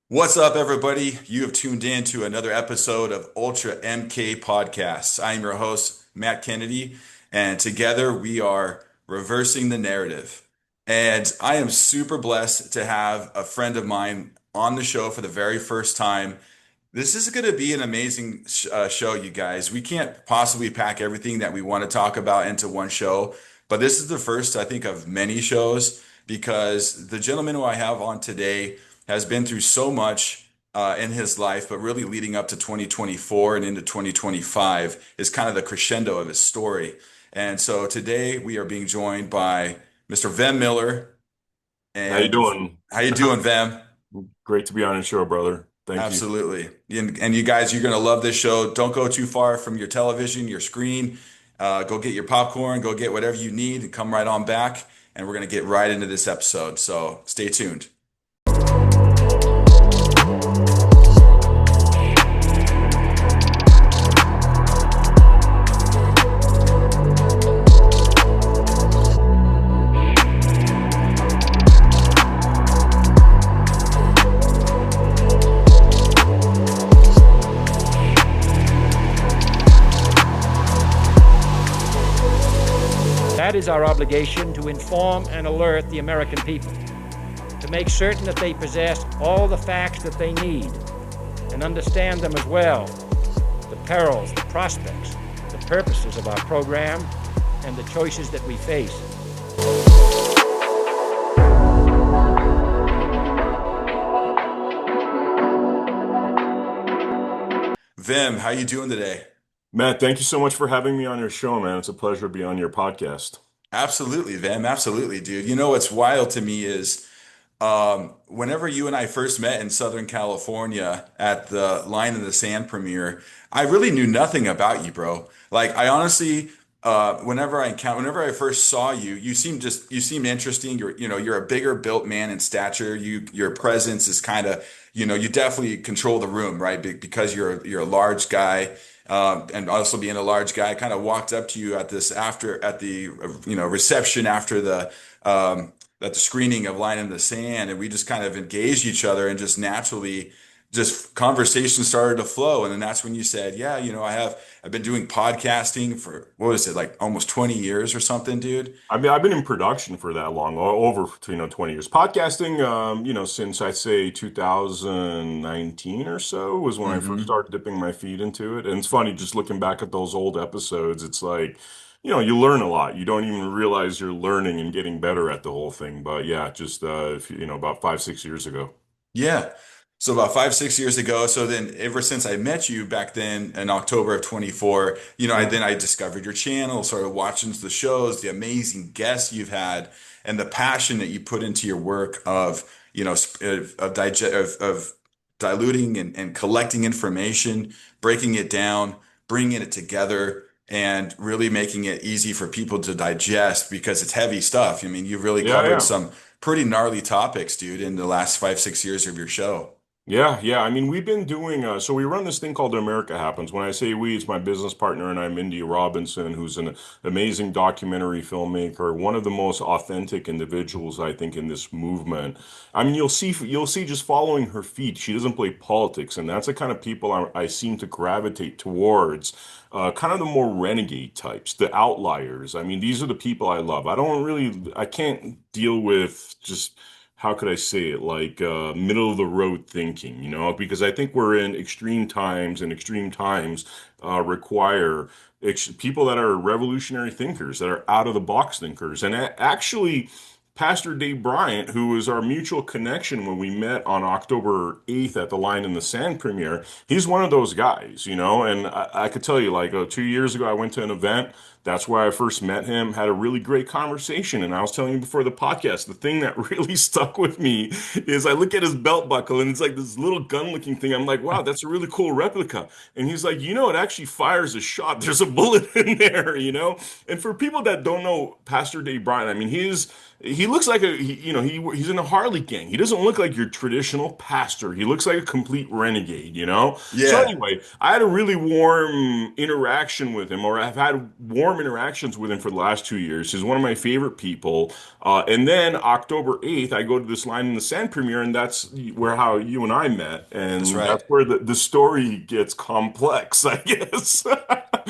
What's up, everybody? You have tuned in to another episode of Ultra MK Podcasts. I'm your host, Matt Kennedy, and together we are reversing the narrative. And I am super blessed to have a friend of mine on the show for the very first time. This is going to be an amazing show, you guys. We can't possibly pack everything that we want to talk about into one show, but this is the first, I think, of many shows because the gentleman who I have on today has been through so much in his life, but really leading up to 2024 and into 2025 is kind of the crescendo of his story. And so today we are being joined by Mr. Vem Miller. How you And doing? how you doing, Vem? Great to be on your show, brother. Thank you. Absolutely. And you guys, you're going to love this show. Don't go too far from your television, your screen. Go get your popcorn, go get whatever you need, and come right on back. And we're going to get right into this episode. So stay tuned. That is our obligation, to inform and alert the American people, to make certain that they possess all the facts that they need and understand them as well, the perils, the prospects, the purposes of our program, and the choices that we face. Vim, how you doing today? Matt, thank you so much for having me on your show, man. It's a pleasure to be on your podcast. Absolutely, Vim. Absolutely, dude. You know what's wild to me is whenever you and I first met in Southern California at the Line in the Sand premiere, I really knew nothing about you, bro. Like, I honestly, whenever I first saw you, you seemed interesting. You're a bigger built man in stature. Your presence is kind of, you definitely control the room, right? Because you're a large guy. And also being a large guy, I kind of walked up to you at the reception after at the screening of Line in the Sand, and we just kind of engaged each other and just naturally, just conversation started to flow. And then that's when you said, yeah, I've been doing podcasting for, what was it, like almost 20 years or something, dude? I mean, I've been in production for that long, over 20 years. Podcasting, since I'd say 2019 or so was when I first Hmm. started dipping my feet into it. And it's funny just looking back at those old episodes. It's like, you learn a lot. You don't even realize you're learning and getting better at the whole thing. But yeah, just if about 5, 6 years ago. Yeah. So about 5, 6 years ago. So then ever since I met you back then in October of 24, I discovered your channel, started watching the shows, the amazing guests you've had, and the passion that you put into your work of, of diluting and collecting information, breaking it down, bringing it together, and really making it easy for people to digest because it's heavy stuff. I mean, you've really Yeah, covered yeah. some pretty gnarly topics, dude, in the last 5, 6 years of your show. Yeah, yeah. I mean, we've been doing so we run this thing called America Happens. When I say we, it's my business partner and I'm Indy Robinson, who's an amazing documentary filmmaker, one of the most authentic individuals I think in this movement. I mean, you'll see just following her feet. She doesn't play politics, and that's the kind of people I seem to gravitate towards. Kind of the more renegade types, the outliers. I mean, these are the people I love. I can't deal with just how could I say it, like middle of the road thinking, because I think we're in extreme times, and extreme times require people that are revolutionary thinkers, that are out of the box thinkers. And actually, Pastor Dave Bryant, who was our mutual connection when we met on October 8th at the Line in the Sand premiere, he's one of those guys, and I could tell you, like 2 years ago, I went to an event. That's where I first met him, had a really great conversation. And I was telling you before the podcast, the thing that really stuck with me is I look at his belt buckle and it's like this little gun looking thing. I'm like, wow, that's a really cool replica. And he's like, it actually fires a shot. There's a bullet in there. And for people that don't know Pastor Dave Bryant, I mean, he looks like he's in a Harley gang. He doesn't look like your traditional pastor. He looks like a complete renegade. So Yeah. anyway, I had a really warm interaction with him, or I've had warm long-term interactions with him for the last 2 years. He's one of my favorite people. And then October 8th, I go to this Line in the Sand premiere, and that's where how you and I met. That's And right. that's where the story gets complex, I guess.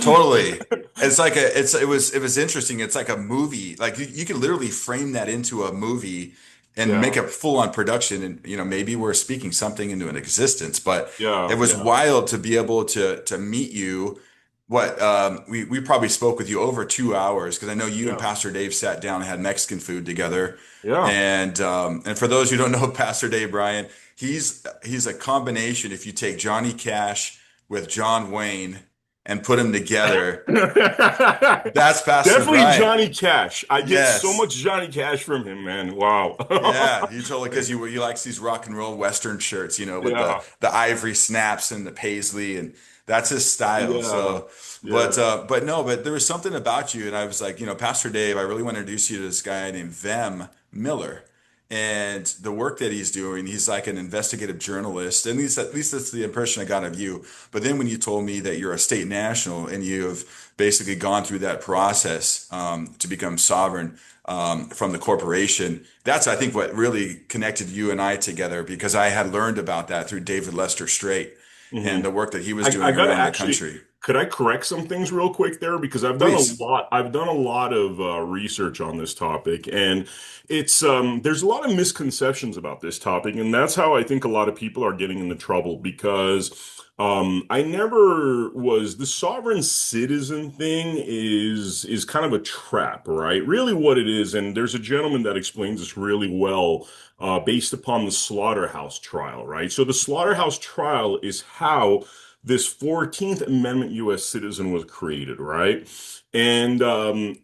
Totally. It's like it was interesting. It's like a movie. Like you could literally frame that into a movie and make Yeah, a full-on production. And maybe we're speaking something into an existence, but it yeah, was yeah, wild to be able to meet you. We probably spoke with you over 2 hours because I know you and yeah, Pastor Dave sat down and had Mexican food together. yeah. And for those who don't know Pastor Dave Bryan, he's a combination. If you take Johnny Cash with John Wayne and put them together, that's Pastor Definitely Brian. Johnny Cash. I get so Yes. much Johnny Cash from him, man. Wow. Yeah, you totally because you likes these rock and roll Western shirts, with the Yeah, the ivory snaps and the paisley, and that's his style. yeah, So, but yeah. but no, but there was something about you, and I was like, Pastor Dave, I really want to introduce you to this guy named Vem Miller, and the work that he's doing. He's like an investigative journalist, and at least that's the impression I got of you. But then when you told me that you're a state national and you've basically gone through that process to become sovereign from the corporation. That's, I think, what really connected you and I together because I had learned about that through David Lester Straight Hmm. and the work that he was I doing gotta around the actually, country. could I correct some things real quick there? Because Please. I've done a lot of research on this topic, and there's a lot of misconceptions about this topic, and that's how I think a lot of people are getting into trouble because I never was the sovereign citizen thing is kind of a trap, right? Really, what it is, and there's a gentleman that explains this really well. Based upon the slaughterhouse trial, right? So the slaughterhouse trial is how this 14th Amendment U.S. citizen was created, right? And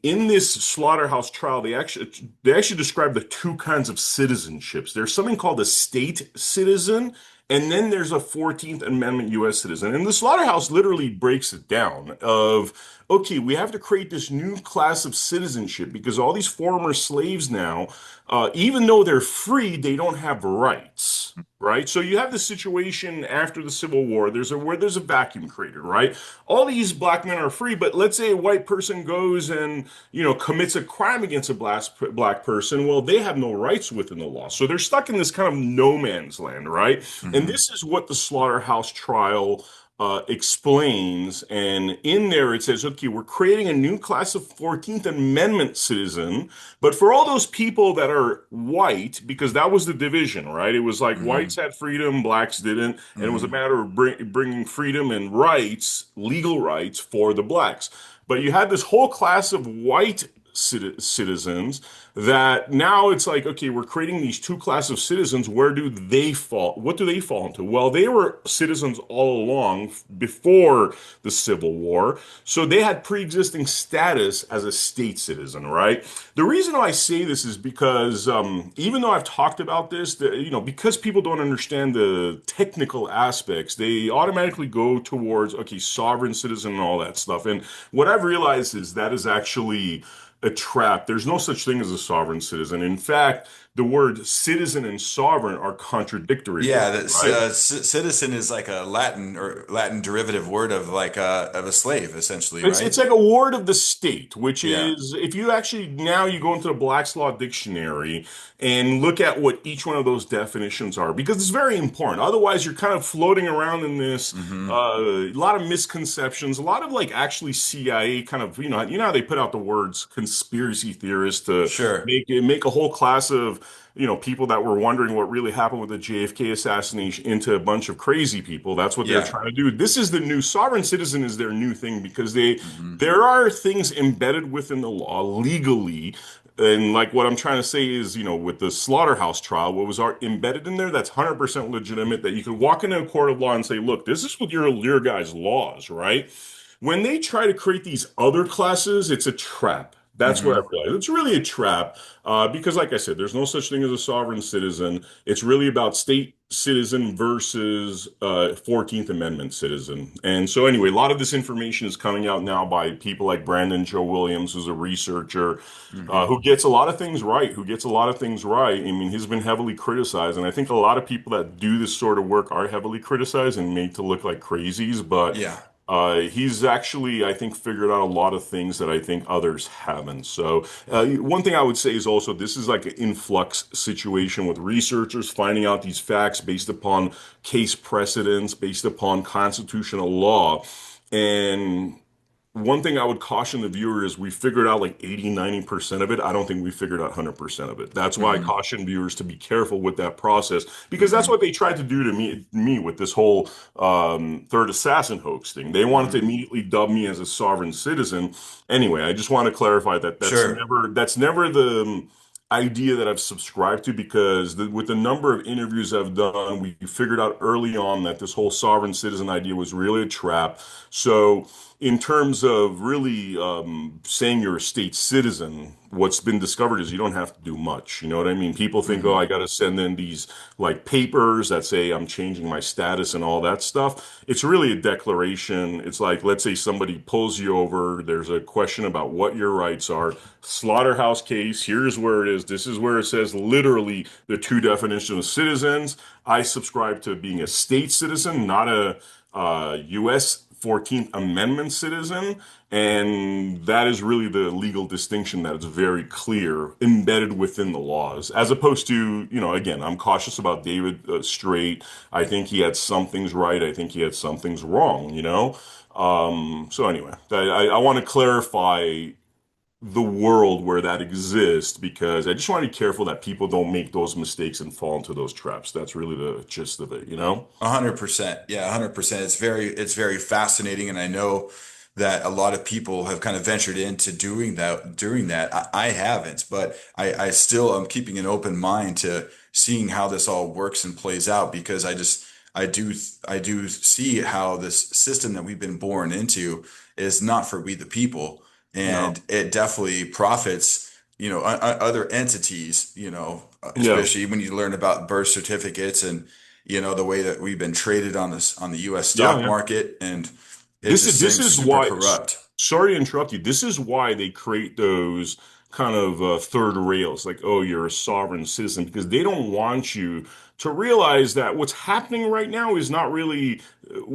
in this slaughterhouse trial, they actually describe the two kinds of citizenships. There's something called a state citizen, and then there's a 14th Amendment U.S. citizen. And the slaughterhouse literally breaks it down of, okay, we have to create this new class of citizenship because all these former slaves now, even though they're free, they don't have rights. Right. So you have this situation after the Civil War. There's a vacuum created, right? All these black men are free, but let's say a white person goes and, commits a crime against a black person. Well, they have no rights within the law. So they're stuck in this kind of no man's land, right? And Hmm. this is what the slaughterhouse trial explains. And in there it says, okay, we're creating a new class of 14th Amendment citizen. But for all those people that are white, because that was the division, right? It was like whites Hmm. had freedom, blacks didn't. And it was a Hmm. matter of bringing freedom and rights, legal rights for the blacks. But you had this whole class of white citizens that now it's like, okay, we're creating these two classes of citizens. Where do they fall? What do they fall into? Well, they were citizens all along before the Civil War. So they had pre-existing status as a state citizen, right? The reason I say this is because even though I've talked about this, because people don't understand the technical aspects, they automatically go towards, okay, sovereign citizen and all that stuff. And what I've realized is that is actually a trap. There's no such thing as a sovereign citizen. In fact, the word citizen and sovereign are contradictory Yeah, words, the right? citizen is like a Latin derivative word of like of a slave, essentially, It's right? like a ward of the state, which Yeah. is if you actually now you go into the Black's Law Dictionary and look at what each one of those definitions are, because it's very important. Otherwise, you're kind of floating around in this Hmm. a lot of misconceptions, a lot of like actually CIA kind of how they put out the words conspiracy theorists to Sure. make a whole class of people that were wondering what really happened with the JFK assassination into a bunch of crazy people. That's what they're Yeah. trying to do. This is the new sovereign citizen is their new thing because Hmm. there are things embedded within the law legally. And like what I'm trying to say is, with the slaughterhouse trial, what was embedded in there, that's 100% legitimate that you could walk into a court of law and say, look, this is what your guys' laws, right? When they try to create these other classes, it's a trap. That's what I Hmm. realized. It's really a trap because, like I said, there's no such thing as a sovereign citizen. It's really about state citizen versus 14th Amendment citizen. And so, anyway, a lot of this information is coming out now by people like Brandon Joe Williams, who's a researcher Hmm. who gets a lot of things right. Who gets a lot of things right. I mean, he's been heavily criticized, and I think a lot of people that do this sort of work are heavily criticized and made to look like crazies. But Yeah. He's actually, I think, figured out a lot of things that I think others haven't. So, one thing I would say is also this is like an influx situation with researchers finding out these facts based upon case precedents, based upon constitutional law. And one thing I would caution the viewer is we figured out like 80, 90% of it. I don't think we figured out 100% of it. That's why I Hmm. caution viewers to be careful with that process because that's Hmm. what they tried to do to me with this whole third assassin hoax thing. They wanted to Hmm. immediately dub me as a sovereign citizen. Anyway, I just want to clarify that Sure. that's never the idea that I've subscribed to because with the number of interviews I've done, we figured out early on that this whole sovereign citizen idea was really a trap. So in terms of really saying you're a state citizen, what's been discovered is you don't have to do much. You know what I mean? People think, oh, Hmm. I got to send in these like papers that say I'm changing my status and all that stuff. It's really a declaration. It's like, let's say somebody pulls you over. There's a question about what your rights are. Slaughterhouse case. Here's where it is. This is where it says literally the two definitions of citizens. I subscribe to being a state citizen, not a U.S. 14th Amendment citizen. And that is really the legal distinction that is very clear, embedded within the laws, as opposed to, again, I'm cautious about David Straight. I think he had some things right. I think he had some things wrong. So anyway, I want to clarify the world where that exists because I just want to be careful that people don't make those mistakes and fall into those traps. That's really the gist of it. 100%. Yeah, 100%. It's very fascinating, and I know that a lot of people have kind of ventured into doing that. I haven't, but I still am keeping an open mind to seeing how this all works and plays out because I do see how this system that we've been born into is not for we the people, No. and it definitely profits, other entities, Yeah. especially when you learn about birth certificates and the way that we've been traded on the US Yeah, stock yeah. market, and it This is just this seems is super why. corrupt. Sorry to interrupt you. This is why they create those kind of third rails, like, oh, you're a sovereign citizen, because they don't want you to realize that what's happening right now is not really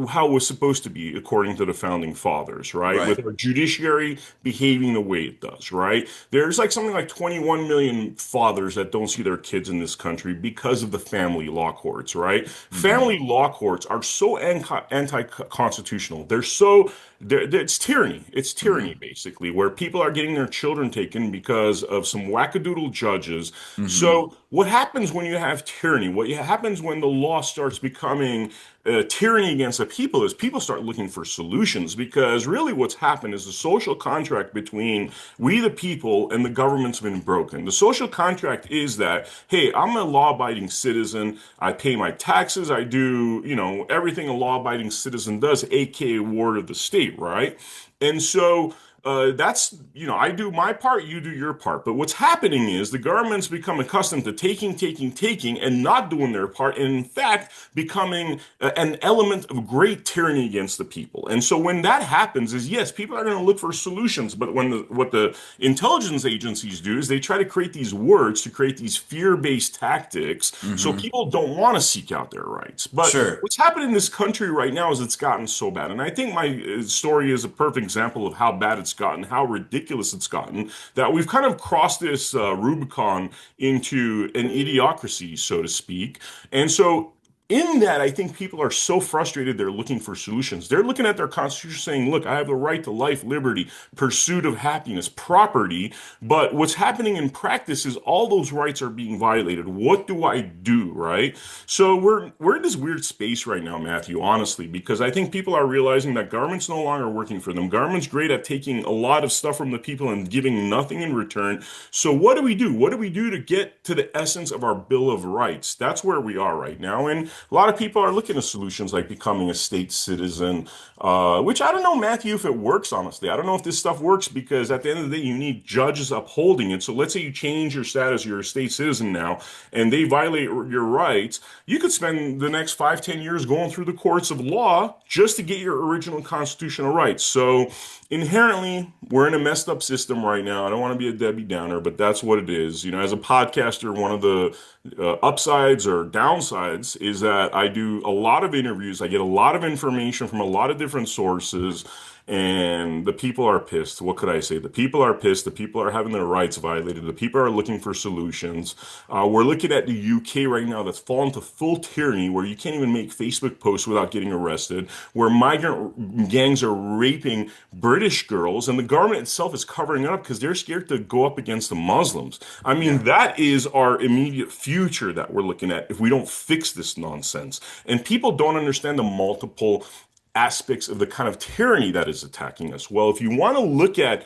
how it was supposed to be, according to the founding fathers, right? Right. With our judiciary behaving the way it does, right? There's like something like 21 million fathers that don't see their kids in this country because of the family law courts, right? Hmm. Family law courts are so anti-constitutional. It's tyranny. It's tyranny, Hmm. basically, where people are getting their children taken because of some wackadoodle judges. Hmm. So, what happens when you have tyranny? What happens when the law starts becoming tyranny against the people is people start looking for solutions because really what's happened is the social contract between we the people and the government's been broken. The social contract is that, hey, I'm a law-abiding citizen. I pay my taxes. I do, everything a law-abiding citizen does, aka ward of the state, right? And so I do my part, you do your part. But what's happening is the government's become accustomed to taking, and not doing their part, and in fact, becoming an element of great tyranny against the people. And so when that happens, is yes, people are going to look for solutions. But what the intelligence agencies do is they try to create these words to create these fear-based tactics, so Hmm. people don't want to seek out their rights. But Sure. what's happened in this country right now is it's gotten so bad. And I think my story is a perfect example of how bad it's gotten, how ridiculous it's gotten, that we've kind of crossed this Rubicon into an idiocracy, so to speak. And so in that, I think people are so frustrated they're looking for solutions. They're looking at their constitution saying, look, I have the right to life, liberty, pursuit of happiness, property. But what's happening in practice is all those rights are being violated. What do I do, right? So we're in this weird space right now, Matthew, honestly, because I think people are realizing that government's no longer working for them. Government's great at taking a lot of stuff from the people and giving nothing in return. So what do we do? What do we do to get to the essence of our Bill of Rights? That's where we are right now. And a lot of people are looking at solutions like becoming a state citizen, which I don't know, Matthew, if it works, honestly. I don't know if this stuff works because at the end of the day, you need judges upholding it. So let's say you change your status, you're a state citizen now, and they violate your rights. You could spend the next 5, 10 years going through the courts of law just to get your original constitutional rights. So inherently, we're in a messed up system right now. I don't want to be a Debbie Downer, but that's what it is. As a podcaster, one of the upsides or downsides is that I do a lot of interviews. I get a lot of information from a lot of different sources, and the people are pissed. What could I say? The people are pissed. The people are having their rights violated. The people are looking for solutions. We're looking at the UK right now that's fallen to full tyranny where you can't even make Facebook posts without getting arrested, where migrant gangs are raping British girls, and the government itself is covering it up because they're scared to go up against the Muslims. I mean, Yeah. that is our immediate future that we're looking at if we don't fix this nonsense. And people don't understand the multiple aspects of the kind of tyranny that is attacking us. Well, if you want to look at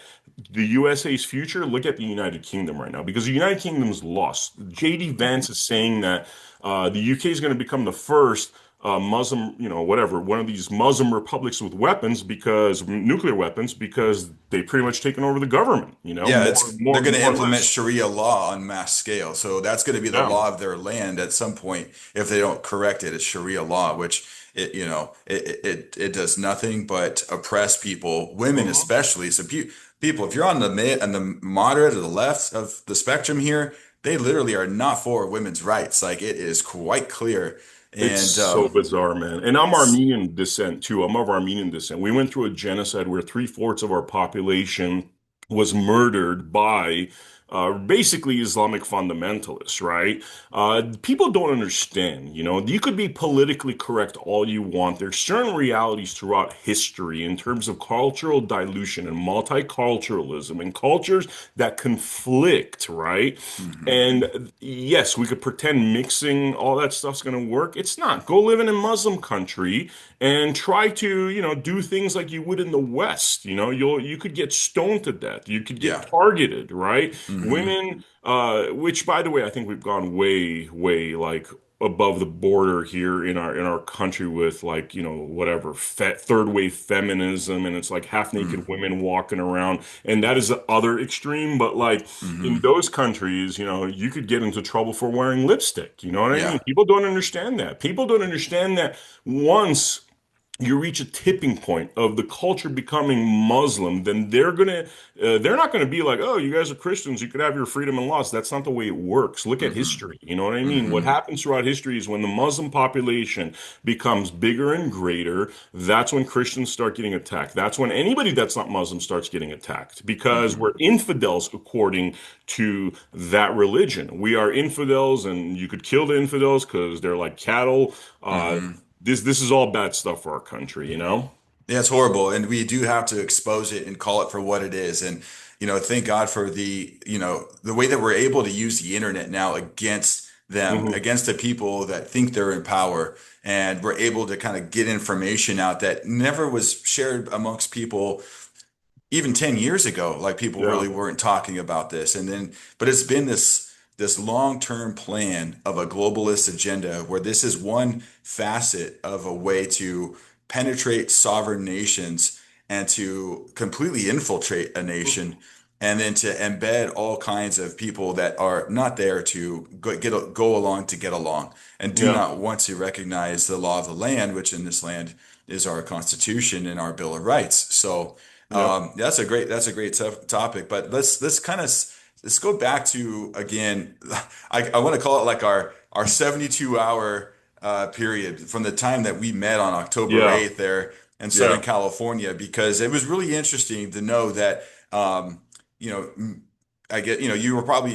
the USA's future, look at the United Kingdom right now because the United Kingdom's lost. JD Vance is saying that the UK is going to become the first Muslim, whatever, one of these Muslim republics with weapons because nuclear weapons because they pretty much taken over the government, Yeah, they're going to more or implement less. Sharia law on mass scale. So that's going to be the Yeah. law of their land at some point if they don't correct it. It's Sharia law, which it does nothing but oppress people, women Mhm. especially. So people, if you're on the mid and the moderate or the left of the spectrum here, they literally are not for women's rights. Like it is quite clear. It's And so bizarre, man. And I'm it's Armenian descent too. I'm of Armenian descent. We went through a genocide where three-fourths of our population was murdered by basically Islamic fundamentalists, right? People don't understand, you could be politically correct all you want. There's certain realities throughout history in terms of cultural dilution and multiculturalism and cultures that conflict, right? mhm. And yes, we could pretend mixing all that stuff's going to work. It's not. Go live in a Muslim country and try to, do things like you would in the West. You could get stoned to death. You could get Yeah. targeted, right? Hmm. Women, which by the way, I think we've gone way, way like above the border here in our country with like whatever third wave feminism, and it's like half naked Hmm. women walking around, and that is the other extreme. But like in Hmm. those countries, you could get into trouble for wearing lipstick. You know what I mean? Yeah. People don't understand that. People don't understand that once you reach a tipping point of the culture becoming Muslim, then they're not gonna be like, oh, you guys are Christians, you could have your freedom and laws. That's not the way it works. Look at Hmm. history. You know what I mean? What Hmm. happens throughout history is when the Muslim population becomes bigger and greater, that's when Christians start getting attacked. That's when anybody that's not Muslim starts getting attacked because Hmm. we're infidels according to that religion. We are infidels, and you could kill the infidels because they're like cattle. Hmm. This is all bad stuff for our country. Yeah, it's horrible, and we do have to expose it and call it for what it is. And thank God for the way that we're able to use the internet now against them, Hmm. against the people that think they're in power, and we're able to kind of get information out that never was shared amongst people even 10 years ago, like people Yeah, really weren't talking about this. And then, but it's been this long-term plan of a globalist agenda where this is one facet of a way to penetrate sovereign nations and to completely infiltrate a nation and then to embed all kinds of people that are not there to go along to get along and do yeah, not want to recognize the law of the land, which in this land is our Constitution and our Bill of Rights. So yeah, that's a great topic, but let's kind of let's go back to again. I want to call it like our 72-hour period from the time that we met on October yeah, 8th there in Southern yeah. California, because it was really interesting to know that you know I get you were probably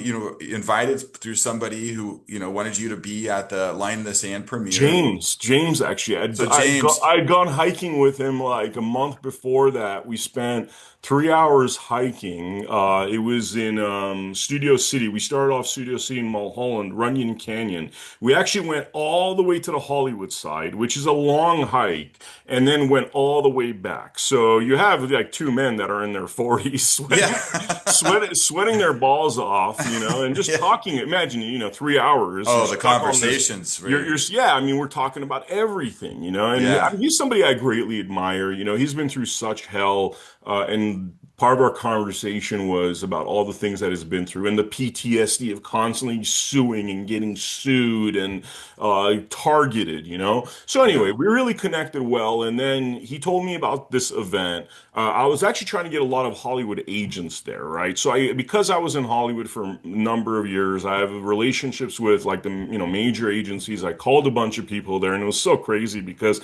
invited through somebody who wanted you to be at the Line in the Sand premiere. James actually, So James, I'd gone hiking with him like a month before that. We spent 3 hours hiking. It was in Studio City. We started off Studio City in Mulholland, Runyon Canyon. We actually went all the way to the Hollywood side, which is a long hike, and then went all the way back. So you have like two men that are in their 40s yeah, sweating their balls off, and just yeah. talking. Imagine, 3 hours, you're Oh, the stuck on this. conversations You're were, yeah, I mean, we're talking about everything, and I yeah. mean, he's somebody I greatly admire. He's been through such hell, and part of our conversation was about all the things that he's been through and the PTSD of constantly suing and getting sued and targeted, you know? So Yeah. anyway, we really connected well. And then he told me about this event. I was actually trying to get a lot of Hollywood agents there, right? So because I was in Hollywood for a number of years, I have relationships with like the, major agencies. I called a bunch of people there, and it was so crazy because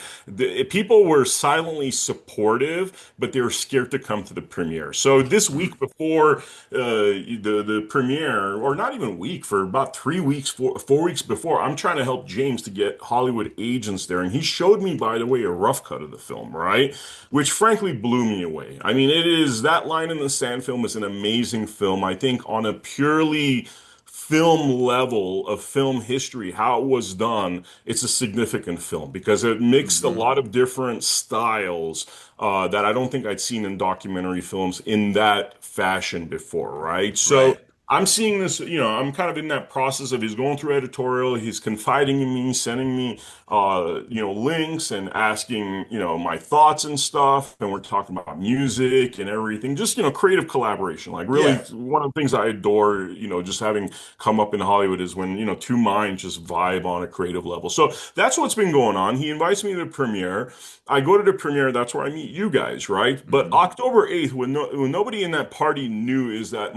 people were silently supportive, but they were scared to come to the premiere. So this Mhm. week before the premiere, or not even a week, for about 3 weeks, 4 weeks before, I'm trying to help James to get Hollywood agents there, and he showed me, by the way, a rough cut of the film, right? Which frankly blew me away. I mean, it is that Line in the Sand film is an amazing film. I think on a purely film level of film history, how it was done, it's a significant film because it mixed a Mhm. lot of different styles that I don't think I'd seen in documentary films in that fashion before, right? So Right. I'm seeing this, I'm kind of in that process of he's going through editorial, he's confiding in me, sending me, links and asking, my thoughts and stuff. And we're talking about music and everything, just, creative collaboration. Like really Yeah. one of the things I adore, just having come up in Hollywood is when, two minds just vibe on a creative level. So that's what's been going on. He invites me to the premiere. I go to the premiere. That's where I meet you guys, right? But Mhm. October 8th, when nobody in that party knew, is that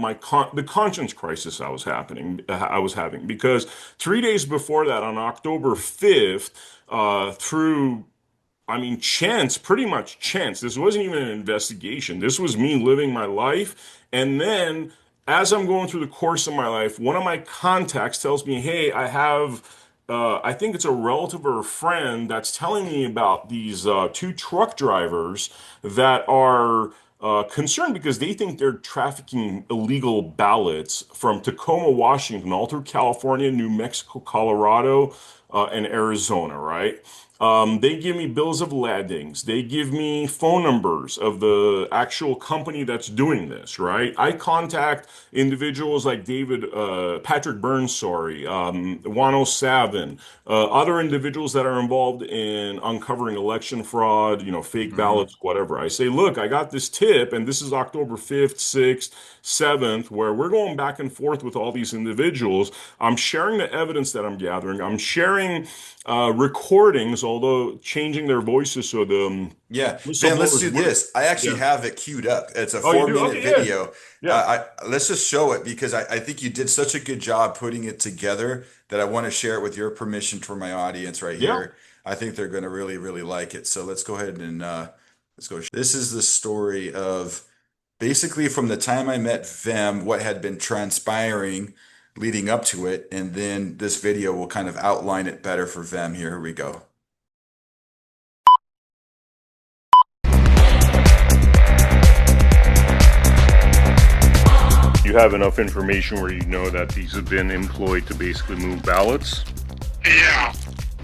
the conscience crisis I was having, because 3 days before that, on October 5th, through chance, pretty much chance. This wasn't even an investigation. This was me living my life. And then, as I'm going through the course of my life, one of my contacts tells me, hey, I think it's a relative or a friend that's telling me about these two truck drivers that are concerned because they think they're trafficking illegal ballots from Tacoma, Washington, all through California, New Mexico, Colorado, and Arizona, right? They give me bills of ladings. They give me phone numbers of the actual company that's doing this, right? I contact individuals like Patrick Burns, sorry, Juan Savin, other individuals that are involved in uncovering election fraud, fake Mhm. ballots, whatever. I say, look, I got this tip, and this is October 5th, 6th, 7th, where we're going back and forth with all these individuals. I'm sharing the evidence that I'm gathering. I'm sharing recordings, although changing their voices so the Yeah, Van, let's whistleblowers do would. this. I actually Yeah. have it queued up. It's a Oh, you four do? minute Okay, yeah. video. Yeah. Let's just show it because I think you did such a good job putting it together that I want to share it with your permission for my audience right Yeah. here. I think they're going to really, really like it. So let's go ahead and let's go. This is the story of basically from the time I met Vem, what had been transpiring leading up to it, and then this video will kind of outline it better for Vem. Here we go. You have enough information where you know that these have been employed to basically move ballots? Yeah,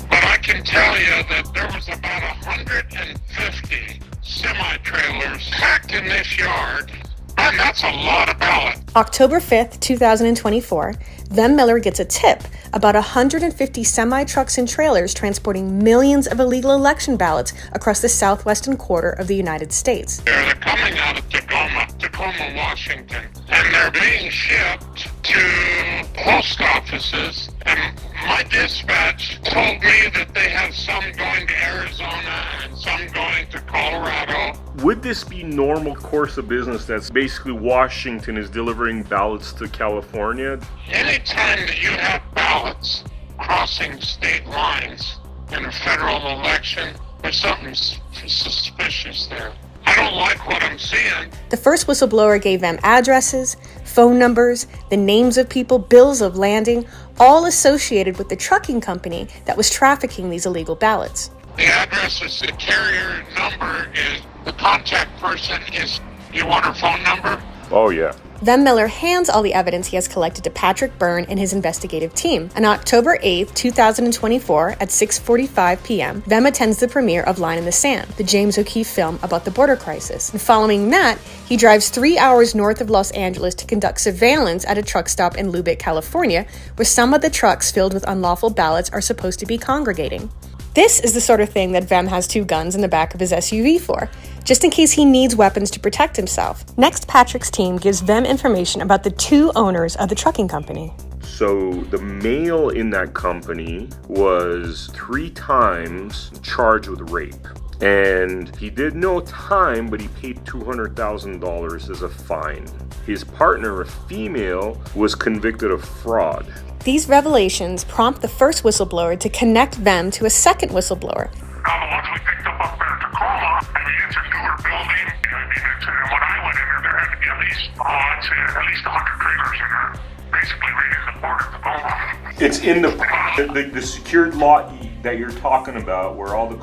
but I can tell you that there was about 150 semi-trailers packed in this yard, and that's a lot of ballots. October 5th, 2024, Vem Miller gets a tip about 150 semi-trucks and trailers transporting millions of illegal election ballots across the southwestern quarter of the United States. They're coming out of Tacoma, Washington, and they're being shipped to post offices, and my dispatch told me that they have some going to Arizona and some going to Colorado. Would this be normal course of business that's basically Washington is delivering ballots to California? Anytime that you have ballots crossing state lines in a federal election, there's something suspicious there. I don't like what I'm seeing. The first whistleblower gave them addresses, phone numbers, the names of people, bills of lading, all associated with the trucking company that was trafficking these illegal ballots. The address is the carrier number, is the contact person is, you want her phone number? Oh, yeah. Vem Miller hands all the evidence he has collected to Patrick Byrne and his investigative team. On October 8th, 2024, at 6:45 p.m., Vem attends the premiere of Line in the Sand, the James O'Keefe film about the border crisis. And following that, he drives 3 hours north of Los Angeles to conduct surveillance at a truck stop in Lubbock, California, where some of the trucks filled with unlawful ballots are supposed to be congregating. This is the sort of thing that Vem has 2 guns in the back of his SUV for, just in case he needs weapons to protect himself. Next, Patrick's team gives Vem information about the 2 owners of the trucking company. So the male in that company was 3 times charged with rape. And he did no time, but he paid $200,000 as a fine. His partner, a female, was convicted of fraud. These revelations prompt the first whistleblower to connect Vem to a second whistleblower. Now, the ones we picked up there in Tacoma, I mean, it's a newer building. I mean, when I went in there had to be I'd say at least 100 trailers in there, basically right in the port of Tacoma. It's in the secured lot that you're talking about, where all the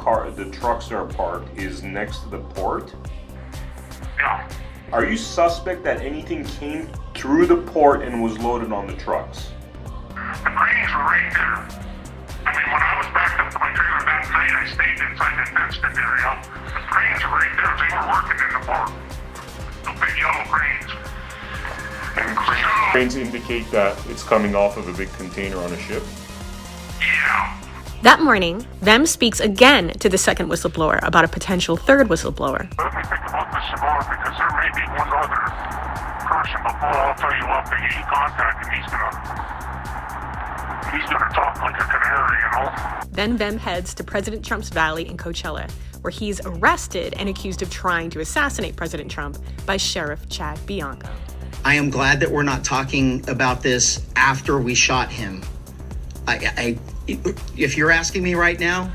trucks are parked, is next to the port. Yeah. Are you suspect that anything came through the port and was loaded on the trucks? The cranes were right there. I mean, when I was backed up to my trailer that night, I stayed inside that fenced-in area. The cranes were right there. They were working in the port. The big yellow cranes. And Cranes indicate that it's coming off of a big container on a ship. yeah. That morning, Vem speaks again to the second whistleblower about a potential third whistleblower. Let me think about this some more, because there may be one other person before I'll tell you what he contacted. He's gonna talk like a canary, you know? Then Vem heads to President Trump's Valley in Coachella, where he's arrested and accused of trying to assassinate President Trump by Sheriff Chad Bianco. I am glad that we're not talking about this after we shot him. If you're asking me right now,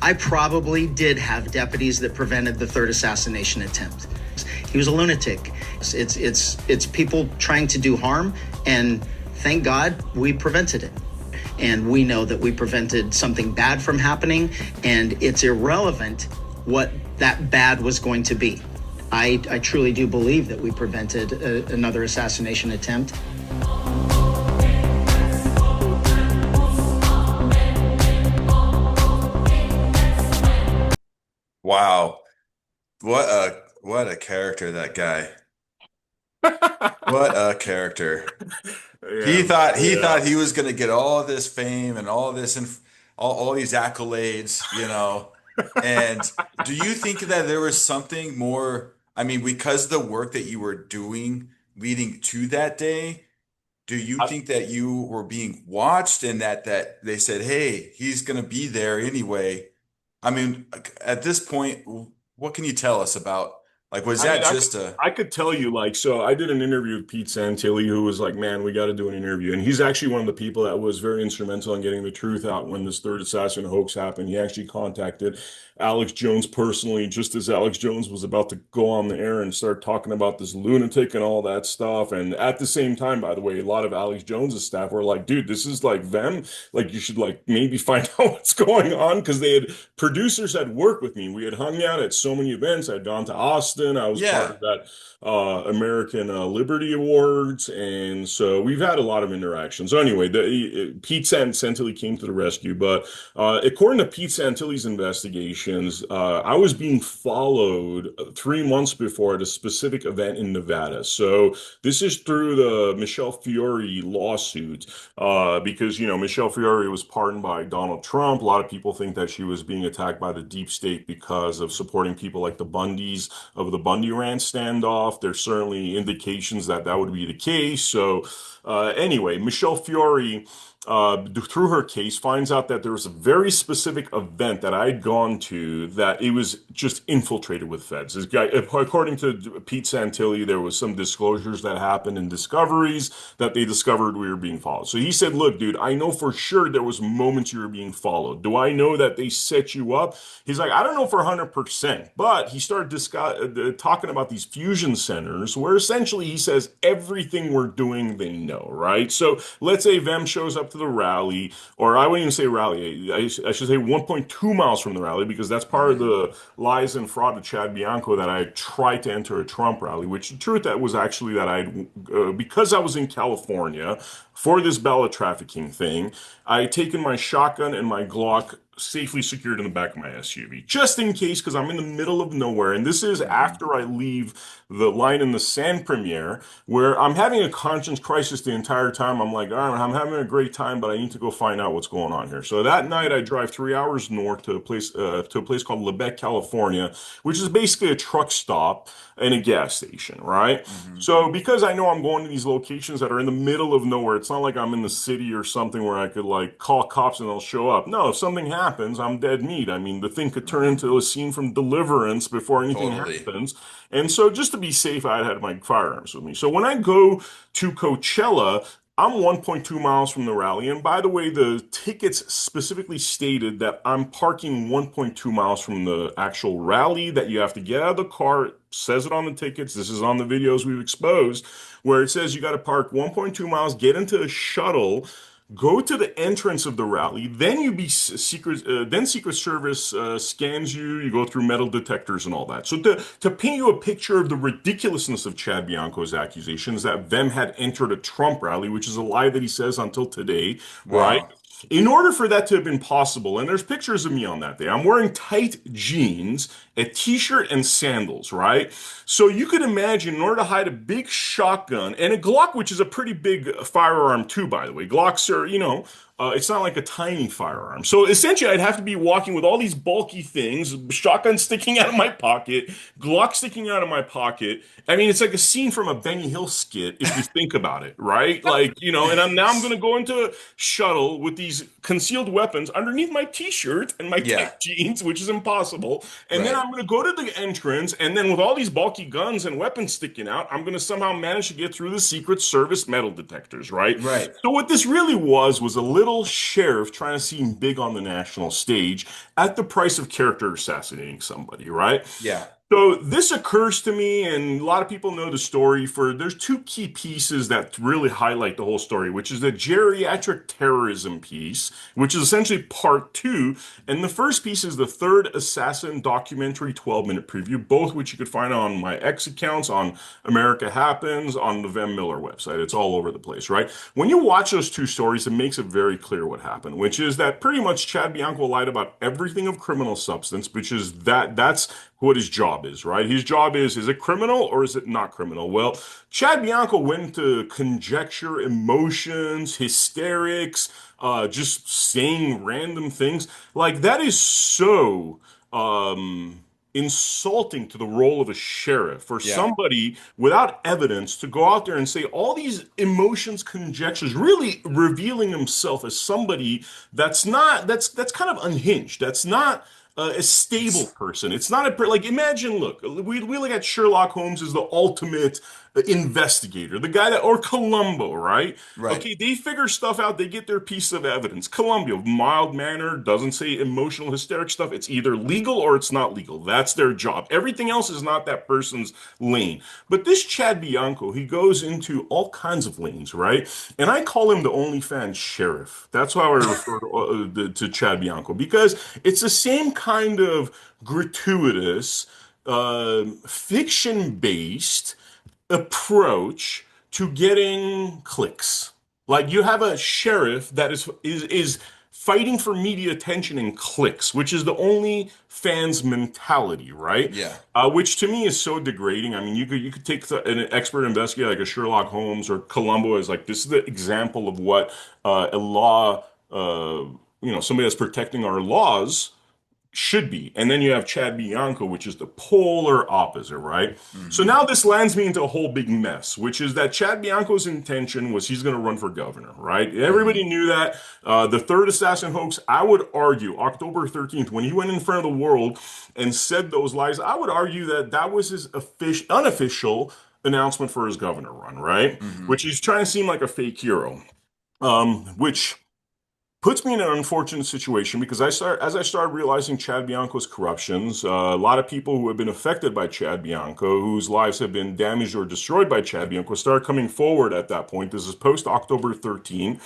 I probably did have deputies that prevented the third assassination attempt. He was a lunatic. It's people trying to do harm, and thank God we prevented it. And we know that we prevented something bad from happening, and it's irrelevant what that bad was going to be. I truly do believe that we prevented another assassination attempt. Wow. What a character, that guy. What a character. He thought he was going to get all of this fame and all of this and all these accolades, you know. And do you think that there was something more, I mean, because of the work that you were doing leading to that day, do you think that you were being watched and that they said, "Hey, he's going to be there anyway"? I mean, at this point, what can you tell us about, like, was that just a, I could tell you, like, so I did an interview with Pete Santilli, who was like, man, we got to do an interview. And he's actually one of the people that was very instrumental in getting the truth out when this third assassin hoax happened. He actually contacted Alex Jones personally, just as Alex Jones was about to go on the air and start talking about this lunatic and all that stuff. And at the same time, by the way, a lot of Alex Jones's staff were like, dude, this is like them. Like, you should like maybe find out what's going on, because producers had worked with me. We had hung out at so many events. I'd gone to Austin. I was part yeah. of that American Liberty Awards, and so we've had a lot of interactions. So anyway, Pete Santilli came to the rescue, but according to Pete Santilli's investigations, I was being followed 3 months before at a specific event in Nevada. So this is through the Michelle Fiore lawsuit, because, you know, Michelle Fiore was pardoned by Donald Trump. A lot of people think that she was being attacked by the deep state because of supporting people like the Bundys of the Bundy Ranch standoff. There's certainly indications that that would be the case. So anyway, Michelle Fiore, through her case, finds out that there was a very specific event that I had gone to that it was just infiltrated with feds. This guy, according to Pete Santilli, there was some disclosures that happened and discoveries that they discovered we were being followed. So he said, look, dude, I know for sure there was moments you were being followed. Do I know that they set you up? He's like, I don't know for 100%, but he started talking about these fusion centers where essentially he says everything we're doing, they know, right? So let's say Vem shows up to the rally, or I wouldn't even say rally, I should say 1.2 miles from the rally, because that's part of the lies and fraud of Chad Bianco, that I tried to enter a Trump rally, which the truth that was actually that because I was in California, for this ballot trafficking thing, I had taken my shotgun and my Glock safely secured in the back of my SUV, just in case, because I'm in the middle of nowhere. And this is Hmm. after I leave the Line in the Sand premiere, where I'm having a conscience crisis the entire time. I'm like, all right, I'm having a great time, but I need to go find out what's going on here. So that night, I drive 3 hours north to a place called Lebec, California, which is basically a truck stop and a gas station, right? Hmm. So because I know I'm going to these locations that are in the middle of nowhere, it's not like I'm in the city or something where I could like call cops and they'll show up. No, if something happens, I'm dead meat. I mean, the thing could turn Hmm. into a scene from Deliverance before anything Totally. happens. And so just to be safe, I had my firearms with me. So when I go to Coachella, I'm 1.2 miles from the rally. And by the way, the tickets specifically stated that I'm parking 1.2 miles from the actual rally, that you have to get out of the car. It says it on the tickets. This is on the videos we've exposed, where it says you got to park 1.2 miles, get into a shuttle, go to the entrance of the rally, then then Secret Service scans you. You go through metal detectors and all that. So to paint you a picture of the ridiculousness of Chad Bianco's accusations that Vem had entered a Trump rally, which is a lie that he says until today, right? Wow. In order for that to have been possible, and there's pictures of me on that day, I'm wearing tight jeans, a t-shirt, and sandals, right? So you could imagine, in order to hide a big shotgun and a Glock, which is a pretty big firearm too, by the way. Glocks are, it's not like a tiny firearm. So essentially, I'd have to be walking with all these bulky things, shotgun sticking out of my pocket, Glock sticking out of my pocket. I mean, it's like a scene from a Benny Hill skit if you think about it, right? Like, and I'm going to go into a shuttle with these concealed weapons underneath my t-shirt and my Yeah. tight jeans, which is impossible. And then Right. I'm going to go to the entrance, and then with all these bulky guns and weapons sticking out, I'm going to somehow manage to get through the Secret Service metal detectors, right? Right. So what this really was a little sheriff trying to seem big on the national stage at the price of character assassinating somebody, right? Yeah. So this occurs to me, and a lot of people know the story for there's two key pieces that really highlight the whole story, which is the geriatric terrorism piece, which is essentially part two. And the first piece is the third assassin documentary 12-minute preview, both which you could find on my X accounts, on America Happens, on the Van Miller website. It's all over the place, right? When you watch those two stories, it makes it very clear what happened, which is that pretty much Chad Bianco lied about everything of criminal substance, which is that's what his job is, right? His job is it criminal or is it not criminal? Well, Chad Bianco went to conjecture emotions, hysterics, just saying random things. Like that is so insulting to the role of a sheriff for Yeah. somebody without evidence to go out there and say all these emotions, conjectures, really revealing himself as somebody that's kind of unhinged. That's not a stable It's person. It's not like imagine. Look, we look at Sherlock Holmes as the ultimate investigator, the guy that or Columbo, right? right. Okay, they figure stuff out. They get their piece of evidence. Columbo, mild mannered, doesn't say emotional, hysteric stuff. It's either legal or it's not legal. That's their job. Everything else is not that person's lane. But this Chad Bianco, he goes into all kinds of lanes, right? And I call him the OnlyFans sheriff. That's how I refer to Chad Bianco because it's the same kind of gratuitous, fiction-based approach to getting clicks. Like you have a sheriff that is fighting for media attention and clicks, which is the only fans mentality, right? Yeah. Which to me is so degrading. I mean, you could take an expert investigator like a Sherlock Holmes or Columbo as like this is the example of what a law, somebody that's protecting our laws should be. And then you have Chad Bianco, which is the polar opposite, right? So Hmm. now this lands me into a whole big mess, which is that Chad Bianco's intention was he's going to run for governor, right? Everybody Hmm. knew that. The third assassin hoax, I would argue, October 13th, when he went in front of the world and said those lies, I would argue that that was his unofficial announcement for his governor run, right? Hmm. Which he's trying to seem like a fake hero, which puts me in an unfortunate situation because as I started realizing Chad Bianco's corruptions, a lot of people who have been affected by Chad Bianco, whose lives have been damaged or destroyed by Chad Bianco, started coming forward at that point. This is post October 13,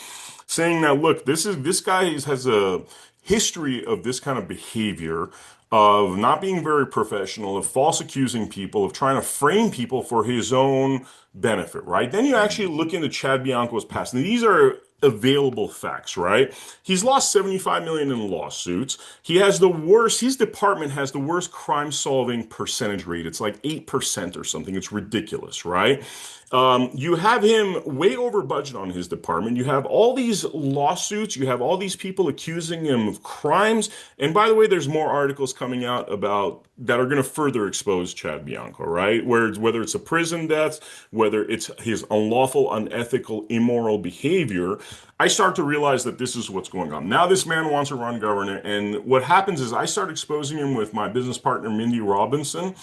saying that look, this guy has a history of this kind of behavior. Of not being very professional, of false accusing people, of trying to frame people for his own benefit, right? Then you actually look into Chad Bianco's past, and these are available facts, right? He's lost 75 million in lawsuits. He has the worst, his department has the worst crime solving percentage rate. It's like 8% or something. It's ridiculous, right? You have him way over budget on his department. You have all these lawsuits. You have all these people accusing him of crimes. And by the way, there's more articles coming out about that are going to further expose Chad Bianco, right? Whether it's a prison death, whether it's his unlawful, unethical, immoral behavior, I start to realize that this is what's going on. Now this man wants to run government, and what happens is I start exposing him with my business partner, Mindy Robinson.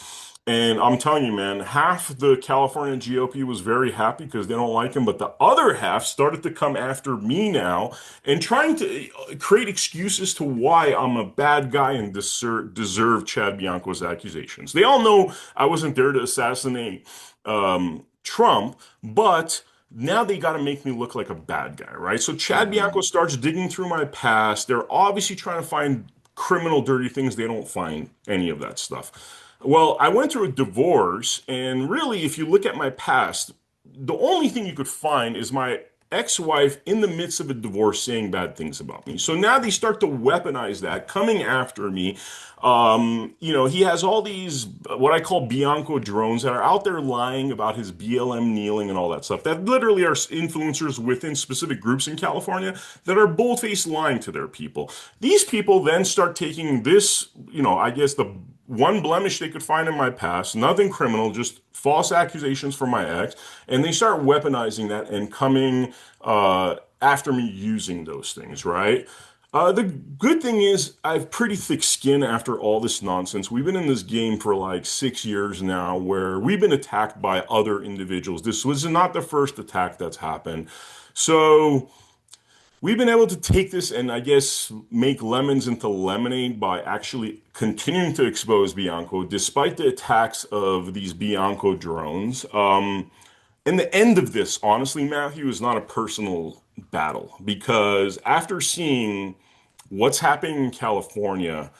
And I'm telling you, man, half the California GOP was very happy because they don't like him, but the other half started to come after me now and trying to create excuses to why I'm a bad guy and deserve Chad Bianco's accusations. They all know I wasn't there to assassinate Trump, but now they got to make me look like a bad guy, right? So Chad Bianco starts digging through my past. They're obviously trying to find criminal, dirty things. They don't find any of that stuff. Well, I went through a divorce, and really, if you look at my past, the only thing you could find is my ex-wife in the midst of a divorce saying bad things about me. So now they start to weaponize that, coming after me. He has all these what I call Bianco drones that are out there lying about his BLM kneeling and all that stuff. That literally are influencers within specific groups in California that are bold-faced lying to their people. These people then start taking this, I guess the one blemish they could find in my past, nothing criminal, just false accusations from my ex, and they start weaponizing that and coming after me using those things, right? The good thing is I have pretty thick skin after all this nonsense. We've been in this game for like 6 years now where we've been attacked by other individuals. This was not the first attack that's happened. So we've been able to take this and I guess make lemons into lemonade by actually continuing to expose Bianco despite the attacks of these Bianco drones. And the end of this, honestly, Matthew, is not a personal battle because after seeing what's happening in California,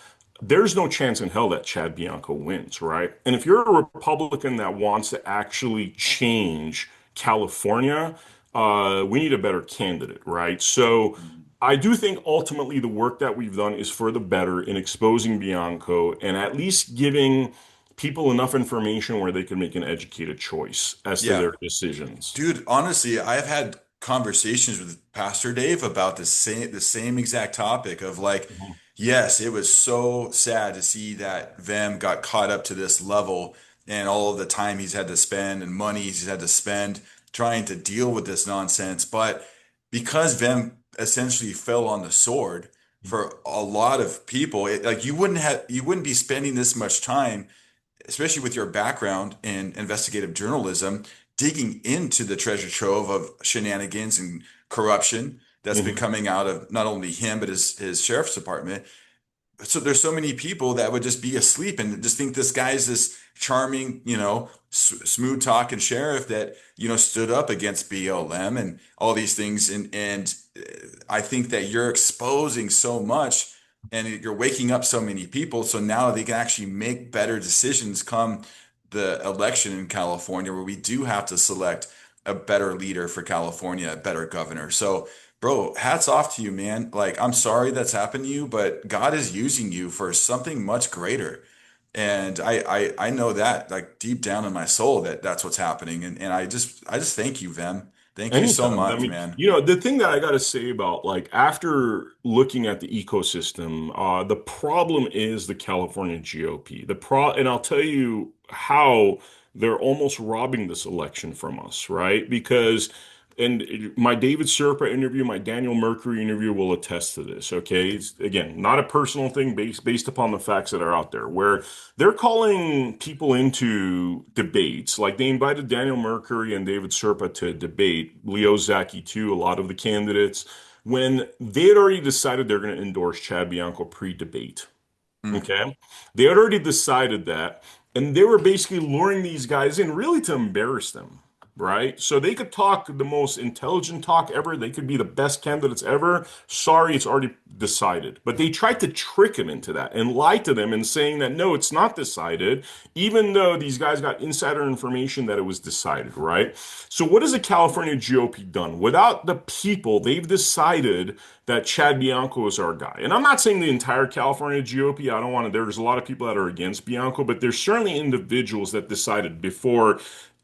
there's no chance in hell that Chad Bianco wins, right? And if you're a Republican that wants to actually change California, we need a better candidate, right? So I do think ultimately the work that we've done is for the better in exposing Bianco and at least giving people enough information where they can make an educated choice as to Yeah. their decisions. Dude, honestly, I've had conversations with Pastor Dave about the same exact topic of like, Mhm. yes, it was so sad to see that Vem got caught up to this level and all of the time he's had to spend and money he's had to spend trying to deal with this nonsense. But because Vem essentially fell on the sword for a lot of people, like you wouldn't be spending this much time especially with your background in investigative journalism, digging into the treasure trove of shenanigans and corruption that's been Mhm. coming out of not only him but his sheriff's department. So there's so many people that would just be asleep and just think this guy's this charming, smooth talking sheriff that, stood up against BLM and all these things. And I think that you're exposing so much and you're waking up so many people. So now they can actually make better decisions come the election in California, where we do have to select a better leader for California, a better governor. So bro, hats off to you, man. Like, I'm sorry that's happened to you, but God is using you for something much greater. And I know that like deep down in my soul that that's what's happening. And I just thank you, Vem. Thank you so Anytime. I much, mean, man. the thing that I got to say about like after looking at the ecosystem, the problem is the California GOP. And I'll tell you how they're almost robbing this election from us, right? Because and my David Serpa interview, my Daniel Mercury interview will attest to this. Okay, it's again not a personal thing based upon the facts that are out there, where they're calling people into debates. Like they invited Daniel Mercury and David Serpa to debate, Leo Zaki too, a lot of the candidates. when they had already decided they're going to endorse Chad Bianco pre-debate. Mm. Okay. They had already decided that, and they were basically luring these guys in really to embarrass them, right? So they could talk the most intelligent talk ever. They could be the best candidates ever. Sorry, it's already decided. But they tried to trick him into that and lie to them and saying that no, it's not decided, even though these guys got insider information that it was decided, right? So what has the California GOP done? Without the people, they've decided that Chad Bianco is our guy. And I'm not saying the entire California GOP. I don't want to, there's a lot of people that are against Bianco, but there's certainly individuals that decided before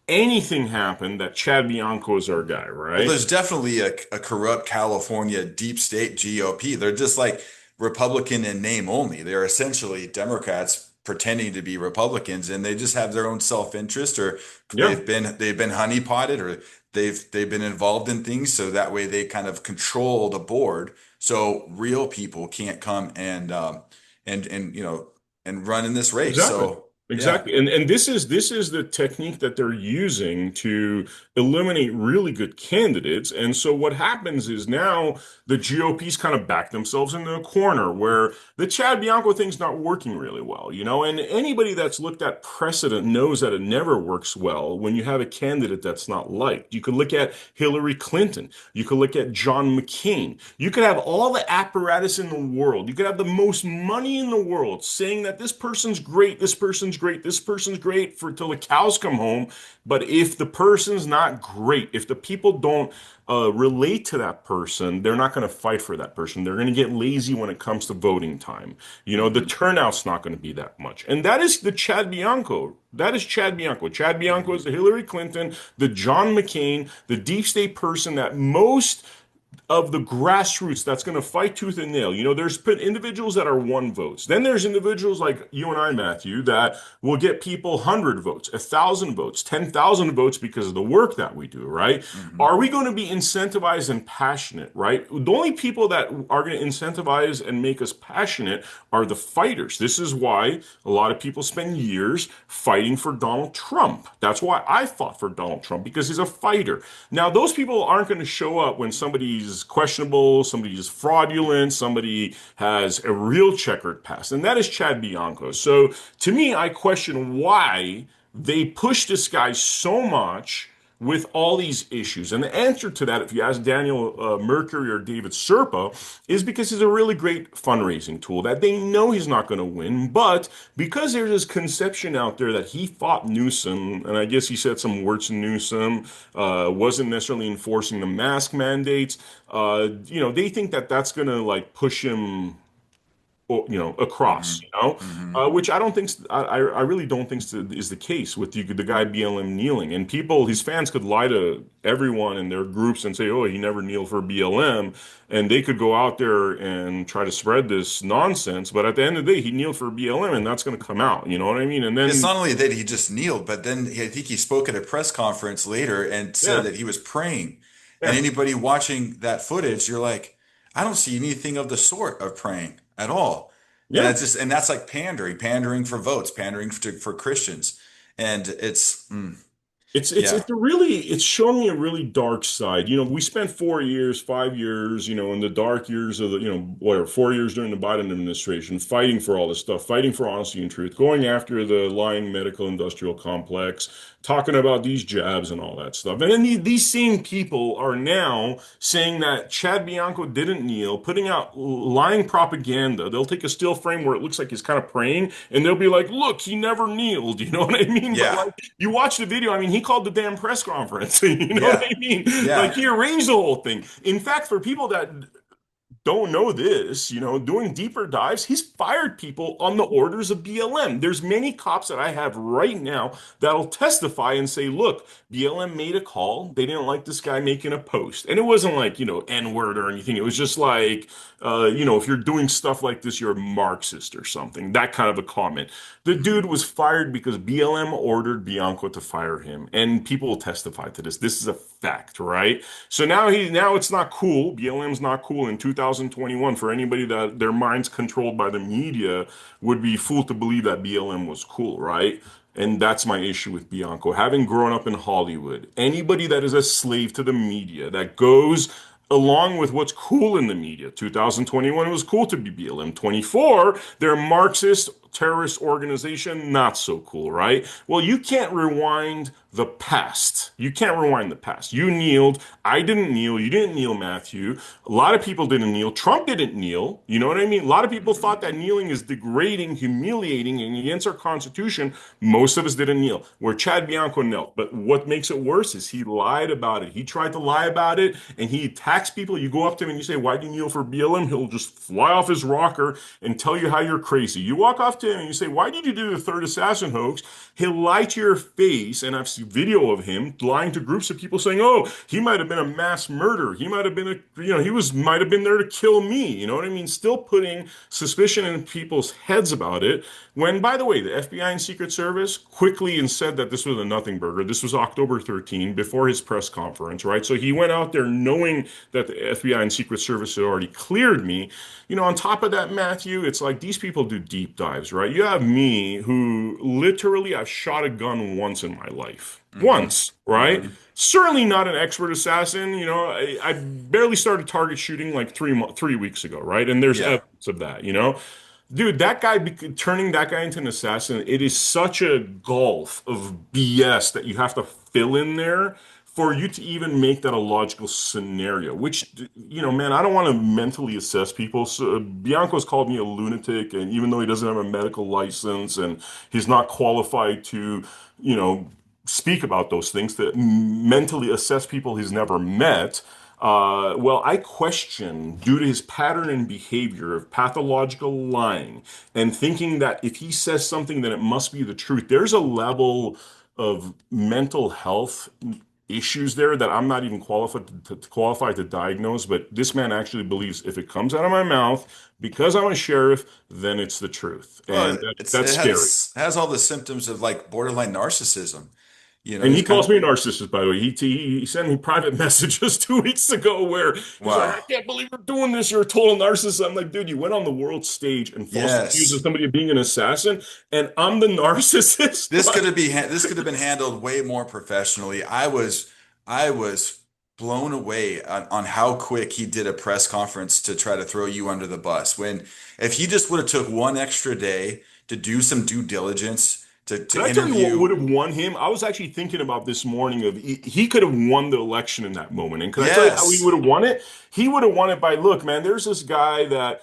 anything happened that Chad Bianco is our guy, Well, right? there's definitely a corrupt California deep state GOP. They're just like Republican in name only. They're essentially Democrats pretending to be Republicans, and they just have their own self-interest, or Yeah, they've been honeypotted, or they've been involved in things, so that way they kind of control the board, so real people can't come and and run in this race. exactly. So yeah. Exactly. And this is the technique that they're using to eliminate really good candidates. And so what happens is now the GOP's kind of back themselves into a corner where the Chad Bianco thing's not working really well, and anybody that's looked at precedent knows that it never works well when you have a candidate that's not liked. You could look at Hillary Clinton. You could look at John McCain. You could have all the apparatus in the world. You could have the most money in the world saying that this person's great, this person's great, this person's great for till the cows come home. But if the person's not great, if the people don't relate to that person, they're not going to fight for that person. They're going to get lazy when it comes to voting time. The Hmm. turnout's not going to be that much. And that is the Chad Bianco. That is Chad Bianco. Chad Bianco is the Hillary Clinton, the John McCain, the deep state person that most of the grassroots that's going to fight tooth and nail. There's individuals that are one votes. Then there's individuals like you and I, Matthew, that will get people 100 votes, 1,000 votes, 10,000 votes because of the work that we do, right? Hmm. Are we going to be incentivized and passionate, right? The only people that are going to incentivize and make us passionate are the fighters. This is why a lot of people spend years fighting for Donald Trump. That's why I fought for Donald Trump, because he's a fighter. Now, those people aren't going to show up when somebody's questionable, somebody's fraudulent, somebody has a real checkered past, and that is Chad Bianco. So to me, I question why they push this guy so much with all these issues. And the answer to that, if you ask Daniel Mercury or David Serpa, is because he's a really great fundraising tool that they know he's not going to win. But because there's this conception out there that he fought Newsom, and I guess he said some words to Newsom, wasn't necessarily enforcing the mask mandates, they think that that's going to like push him Hmm. across, Hmm. which I don't think, I really don't think is the case with the guy BLM kneeling. And people, his fans could lie to everyone in their groups and say, oh, he never kneeled for BLM. And they could go out there and try to spread this nonsense. But at the end of the day, he kneeled for BLM and that's going to come out. You know what I mean? And It's then, not only that he just kneeled, but then I think he spoke at a press conference later and said yeah, that he was praying. And yeah, anybody watching that footage, you're like, I don't see anything of the sort of praying at all. And yeah. that's just, and that's like pandering for votes, pandering for Christians. And It's yeah, a really, it's showing me a really dark side. We spent 4 years, 5 years, in the dark years of the, whatever, 4 years during the Biden administration, fighting for all this stuff, fighting for honesty and truth, going after the lying medical industrial complex, talking about these jabs and all that stuff. And then these same people are now saying that Chad Bianco didn't kneel, putting out lying propaganda. They'll take a still frame where it looks like he's kind of praying, and they'll be like, look, he never kneeled. You know what I mean? But yeah, like, you watch the video, I mean, he called the damn press conference. You know what yeah, I mean? Like, yeah. he arranged the whole thing. In fact, for people that don't know this, doing deeper dives, he's fired people on the orders of BLM. There's many cops that I have right now that'll testify and say, look, BLM made a call. They didn't like this guy making a post. And it wasn't like, N-word or anything. It was just like, if you're doing stuff like this, you're a Marxist or something, that kind of a comment. The Mhm. dude was fired because BLM ordered Bianco to fire him. And people will testify to this. This is a fact, right? So now it's not cool. BLM's not cool in 2021 for anybody that their minds controlled by the media would be fooled to believe that BLM was cool, right? And that's my issue with Bianco. Having grown up in Hollywood, anybody that is a slave to the media, that goes along with what's cool in the media. 2021, it was cool to be BLM. 24, they're Marxist terrorist organization, not so cool, right? Well, you can't rewind the past. You can't rewind the past. You kneeled. I didn't kneel. You didn't kneel, Matthew. A lot of people didn't kneel. Trump didn't kneel. You know what I mean? A lot of people thought that kneeling is degrading, humiliating, and against our Constitution. Most of us didn't kneel. Where Chad Bianco knelt. But what makes it worse is he lied about it. He tried to lie about it, and he attacks people. You go up to him and you say, "Why do you kneel for BLM?" He'll just fly off his rocker and tell you how you're crazy. You walk off to him and you say, "Why did you do the third assassin hoax?" He'll lie to your face, and I've seen video of him lying to groups of people saying, "Oh, he might have been a mass murderer. He might have been he was might have been there to kill me." You know what I mean? Still putting suspicion in people's heads about it. When, by the way, the FBI and Secret Service quickly and said that this was a nothing burger. This was October 13 before his press conference, right? So he went out there knowing that the FBI and Secret Service had already cleared me. On top of that, Matthew, it's like these people do deep dives, right? You have me who literally I've shot a gun once in my life. Hmm. Once, right? Hmm. Certainly not an expert assassin. I barely started target shooting like 3 weeks ago, right? And there's Yeah. evidence of that. Dude, that guy turning that guy into an assassin, it is such a gulf of BS that you have to fill in there for you to even make that a logical scenario. Which, man, I don't want to mentally assess people. So Bianco's called me a lunatic, and even though he doesn't have a medical license and he's not qualified to, you know, speak about those things, to mentally assess people he's never met. Well, I question, due to his pattern and behavior of pathological lying and thinking that if he says something, then it must be the truth. There's a level of mental health issues there that I'm not even qualified to diagnose. But this man actually believes if it comes out of my mouth because I'm a sheriff, then it's the truth, and Well, that's it scary. has all the symptoms of like borderline narcissism. And He's he kind calls of me a narcissist, by the way. He sent me private messages 2 weeks ago where he's like, "I wow. can't believe you're doing this. You're a total narcissist." I'm like, dude, you went on the world stage and falsely accused Yes. somebody of being an assassin, and I'm the narcissist. This could have been handled way more professionally. I was blown away on how quick he did a press conference to try to throw you under the bus. When if he just would have took one extra day to do some due diligence Can to I tell you what would interview. have won him? I was actually thinking about this morning of he could have won the election in that moment. And can I tell you how he would Yes. have won it? He would have won it by, look, man, there's this guy that,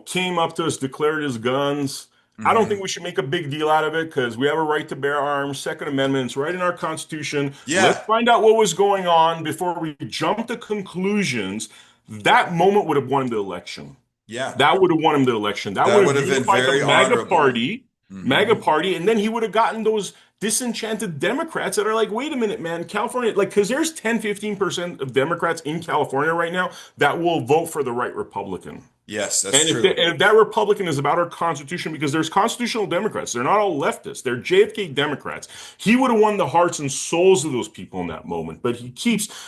came up to us, declared his guns. I don't think Hmm. we should make a big deal out of it because we have a right to bear arms. Second Amendment, it's right in our Constitution. Let's Yeah. find out what was going on before we jump to conclusions. That moment would have won him the election. Yeah. That would have won him the election. That That would would have have been unified the very honorable. MAGA Hmm. party, and then he would have gotten those disenchanted Democrats that are like, wait a minute, man, California, like, because there's 10-15% of Democrats in California right now that will vote for the right Republican. Yes, that's And true. if that Republican is about our Constitution, because there's constitutional Democrats, they're not all leftists, they're JFK Democrats. He would have won the hearts and souls of those people in that moment. But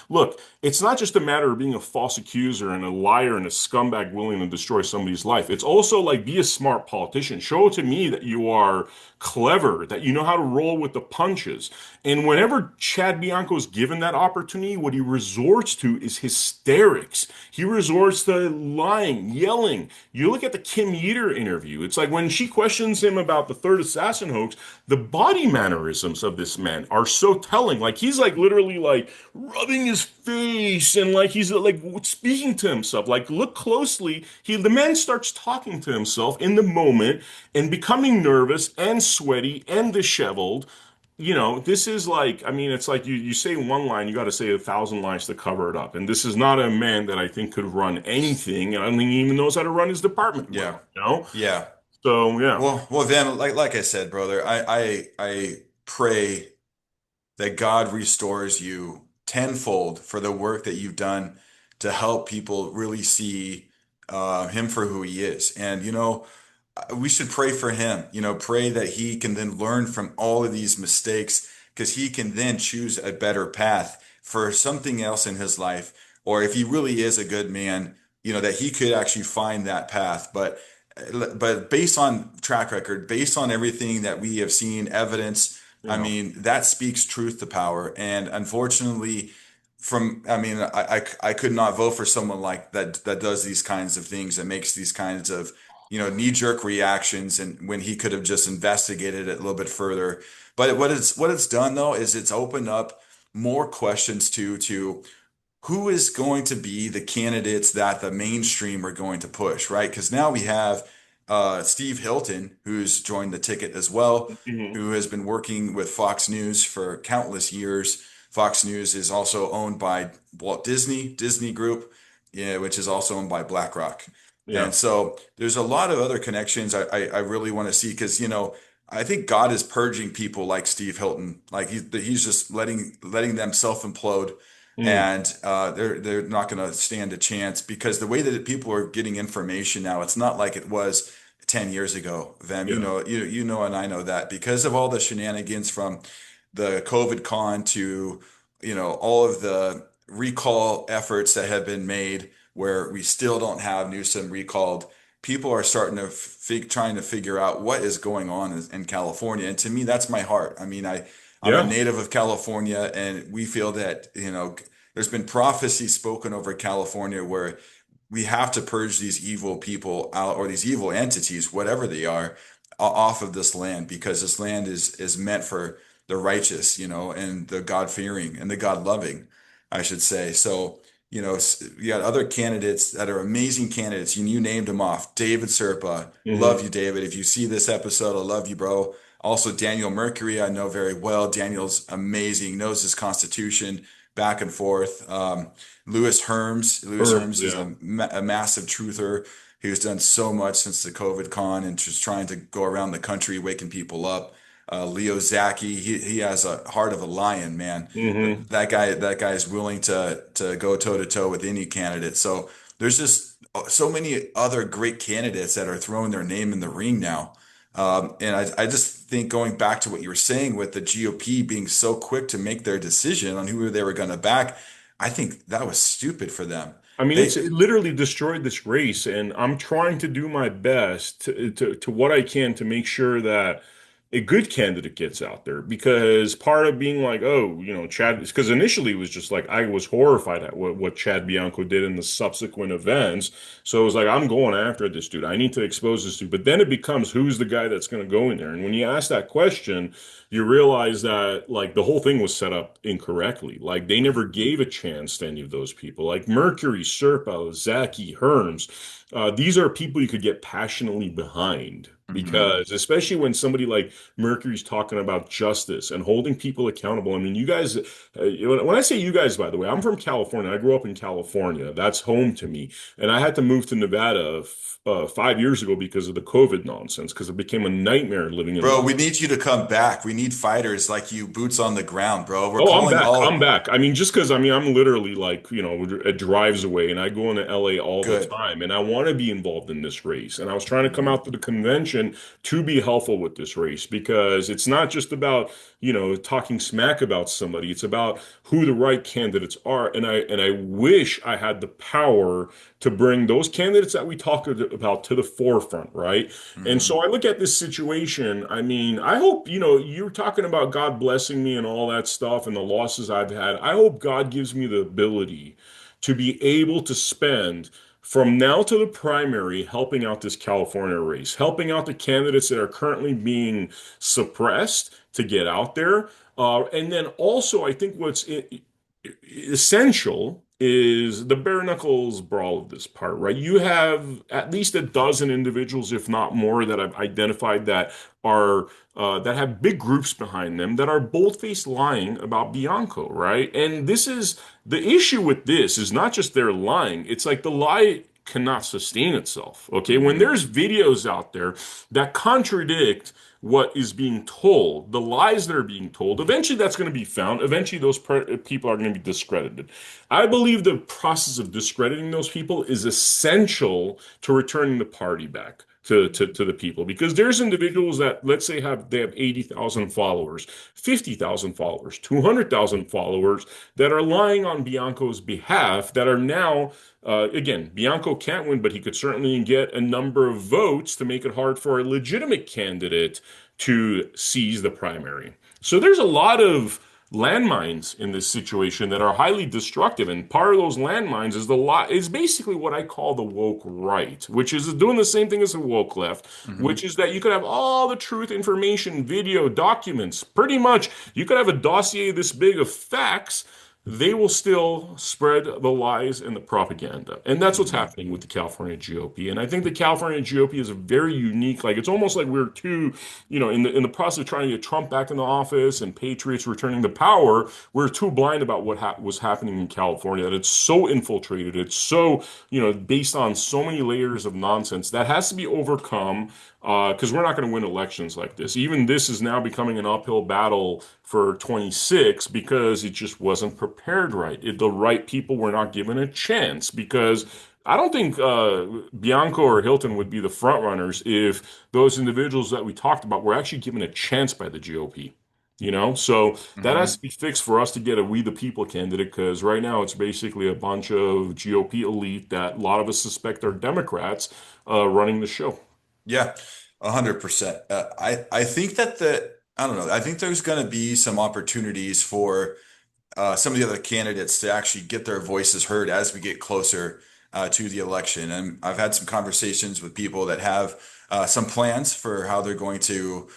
look, it's not just a matter of being a false accuser and a liar and a scumbag willing to destroy somebody's life. It's also like be a smart politician. Show to me that you are clever, that you know how to roll with the punches. And whenever Chad Bianco is given that opportunity, what he resorts to is hysterics. He resorts to lying, yelling. You look at the Kim Yeater interview. It's like when she questions him about the third assassin hoax, the body mannerisms of this man are so telling. Like he's like literally like rubbing his face and like he's like speaking to himself. Like look closely. The man starts talking to himself in the moment and becoming nervous and sweaty and disheveled. This is like, I mean, it's like you say one line, you got to say 1,000 lines to cover it up. And this is not a man that I think could run anything. I don't think he even knows how to run his department Yeah. well. Yeah. So yeah, Well, then, like I said, brother, I pray that God restores you tenfold for the work that you've done to help people really see him for who he is. And we should pray for him. Pray that he can then learn from all of these mistakes because he can then choose a better path for something else in his life. Or if he really is a good man, that he could actually find that path. But based on track record, based on everything that we have seen, evidence, I yeah. mean, that speaks truth to power. And unfortunately, I mean, I could not vote for someone like that does these kinds of things and makes these kinds of, knee-jerk reactions, and when he could have just investigated it a little bit further. But what it's done though is it's opened up more questions to who is going to be the candidates that the mainstream are going to push, right? Because now we have Steve Hilton, who's joined the ticket as well, Hmm. who has been working with Fox News for countless years. Fox News is also owned by Walt Disney Group, yeah, which is also owned by BlackRock. Yeah. And so there's a lot of other connections I really want to see because, I think God is purging people like Steve Hilton. Like he's just letting them self-implode, Mm. and they're not going to stand a chance because the way that people are getting information now, it's not like it was 10 years ago. Them, Yeah. and I know that because of all the shenanigans from the COVID con to, all of the recall efforts that have been made where we still don't have Newsom recalled. People are starting to trying to figure out what is going on in California. And to me, that's my heart. I mean, I'm a Yeah. native of California, and we feel that, there's been prophecy spoken over California where we have to purge these evil people out, or these evil entities, whatever they are, off of this land, because this land is meant for the righteous, and the God-fearing and the God-loving, I should say. So, you got other candidates that are amazing candidates. You named them off. David Serpa, love Hmm. you, David. If you see this episode, I love you, bro. Also, Daniel Mercury, I know very well. Daniel's amazing, knows his constitution back and forth. Lewis Herbs, Herms is yeah. a massive truther who's done so much since the COVID con and just trying to go around the country waking people up. Leo Zaki, he has a heart of a lion, man. Hmm. That guy is willing to go toe to toe with any candidate. So there's just so many other great candidates that are throwing their name in the ring now. And I just think going back to what you were saying with the GOP being so quick to make their decision on who they were going to back, I think that was stupid for them. I mean, it They, literally destroyed this race, and I'm trying to do my best to what I can to make sure that a good candidate gets out there. Because part of being like, oh, Chad, because initially it was just like I was horrified at what Chad Bianco did in the subsequent events. So it was like, I'm going after this dude. I need to expose this dude. But then it becomes who's the guy that's going to go in there? And when you ask that question, you realize that like the whole thing was set up incorrectly. Like they never gave a chance to any of those people. Like Mercury, Serpo, Zaki, Herms. These are people you could get passionately behind Mhm. because, especially when somebody like Mercury's talking about justice and holding people accountable. I mean, you guys, when I say you guys, by the way, I'm from California. I grew up in California. That's home to me. And I had to move to Nevada 5 years ago because of the COVID nonsense, because it became a nightmare living in Bro, Los. we need you to come back. We need fighters like you, boots on the ground, bro. We're Oh, I'm calling back. I'm all back. I mean, just because I'm literally like, it drives away and I go into LA all the good. time and I want to be involved in this race. And I was trying to come Mhm. out to the convention to be helpful with this race because it's not just about, talking smack about somebody. It's about who the right candidates are. And I wish I had the power to bring those candidates that we talk about to the forefront, right? And Mhm. so I look at this situation. I mean, I hope, you're talking about God blessing me and all that stuff and the losses I've had. I hope God gives me the ability to be able to spend from now to the primary helping out this California race, helping out the candidates that are currently being suppressed to get out there. And then also, I think what's essential is the bare knuckles brawl of this part, right? You have at least a dozen individuals, if not more, that I've identified that have big groups behind them that are bold-faced lying about Bianco, right? And this is the issue with this is not just they're lying; it's like the lie cannot sustain itself. Okay, when Mhm. there's videos out there that contradict what is being told, the lies that are being told, eventually that's going to be found. Eventually, those people are going to be discredited. I believe the process of discrediting those people is essential to returning the party back to the people because there's individuals that let's say they have 80,000 followers, 50,000 followers, 200,000 followers that are lying on Bianco's behalf that are now again, Bianco can't win, but he could certainly get a number of votes to make it hard for a legitimate candidate to seize the primary. So there's a lot of landmines in this situation that are highly destructive. And part of those landmines is the lot is basically what I call the woke right, which is doing the same thing as the woke left, which Hmm. is that you could have all the truth, information, video, documents, pretty much. You could have a dossier this big of facts. They will still spread the lies and the propaganda. And that's what's Hmm. happening with the California GOP. And I think the California GOP is a very unique, like it's almost like we're too, in the process of trying to get Trump back in the office and patriots returning to power, we're too blind about what was happening in California, that it's so infiltrated, it's so, based on so many layers of nonsense that has to be overcome because we're not going to win elections like this. Even this is now becoming an uphill battle for 26 because it just wasn't prepared right. The right people were not given a chance because I don't think Bianco or Hilton would be the front runners if those individuals that we talked about were actually given a chance by the GOP. So that has Hmm. to be fixed for us to get a We the People candidate because right now it's basically a bunch of GOP elite that a lot of us suspect are Democrats running the show. Yeah, 100%. I think that I don't know. I think there's going to be some opportunities for some of the other candidates to actually get their voices heard as we get closer to the election. And I've had some conversations with people that have some plans for how they're going to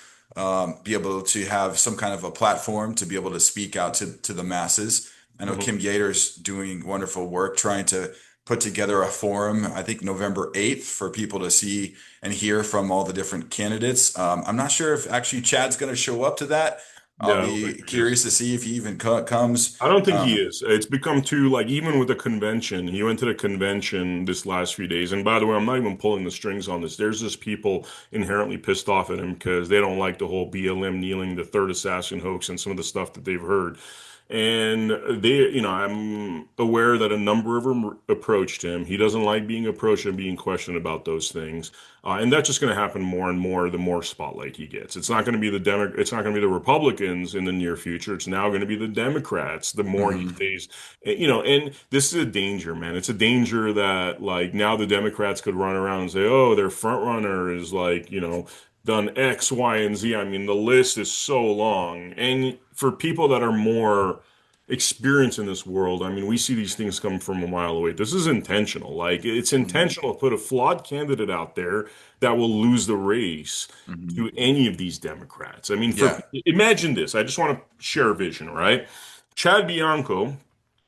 be able to have some kind of a platform to be able to speak out to the masses. I know Mhm. Kim Yater's doing wonderful work trying to put together a forum, I think November 8th, for people to see and hear from all the different candidates. I'm not sure if actually Chad's going to show up to that. I'll Yeah, I don't think be it is. curious to see if he even comes. I don't think he Um, is. It's become too, like, even with the convention, he went to the convention this last few days. And by the way, I'm not even pulling the strings on this. There's just people inherently pissed off at him because they don't like the whole BLM kneeling, the third assassin hoax, and some of the stuff that they've heard. And I'm aware that a number of them approached him. He doesn't like being approached and being questioned about those things. And that's just going to happen more and more the more spotlight he gets. It's not going to be it's not going to be the Republicans in the near future. It's now going to be the Democrats the more he mhm. stays, and this is a danger, man. It's a danger that like now the Democrats could run around and say, oh, their front runner is like, done X, Y, and Z. I mean, the list is so long. And for people that are more experienced in this world, I mean, we see these things come from a mile away. This is intentional. Like, it's Mhm. intentional to put a flawed candidate out there that will lose the race Mhm. to any of these Democrats. I mean, Yeah. imagine this. I just want to share a vision, right? Chad Bianco,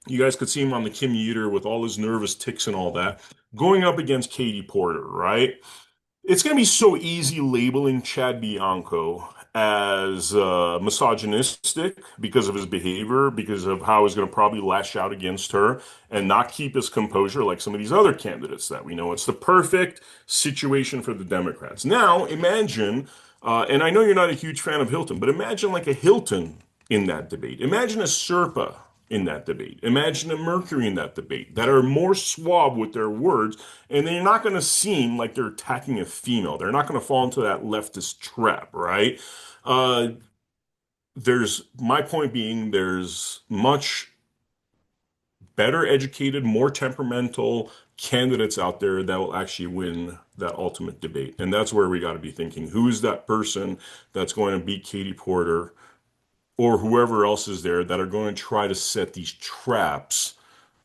you guys could see him on the Kim Eater with all his nervous ticks and all that, going up against Katie Porter, right? It's going to be so easy labeling Chad Bianco as misogynistic because of his behavior, because of how he's going to probably lash out against her and not keep his composure like some of these other candidates that we know. It's the perfect situation for the Democrats. Now, imagine, and I know you're not a huge fan of Hilton, but imagine like a Hilton in that debate. Imagine a Serpa in that debate. Imagine a Mercury in that debate that are more suave with their words, and they're not going to seem like they're attacking a female. They're not going to fall into that leftist trap, right? Uh, there's my point being there's much better educated, more temperamental candidates out there that will actually win that ultimate debate. And that's where we got to be thinking, who's that person that's going to beat Katie Porter or whoever else is there that are going to try to set these traps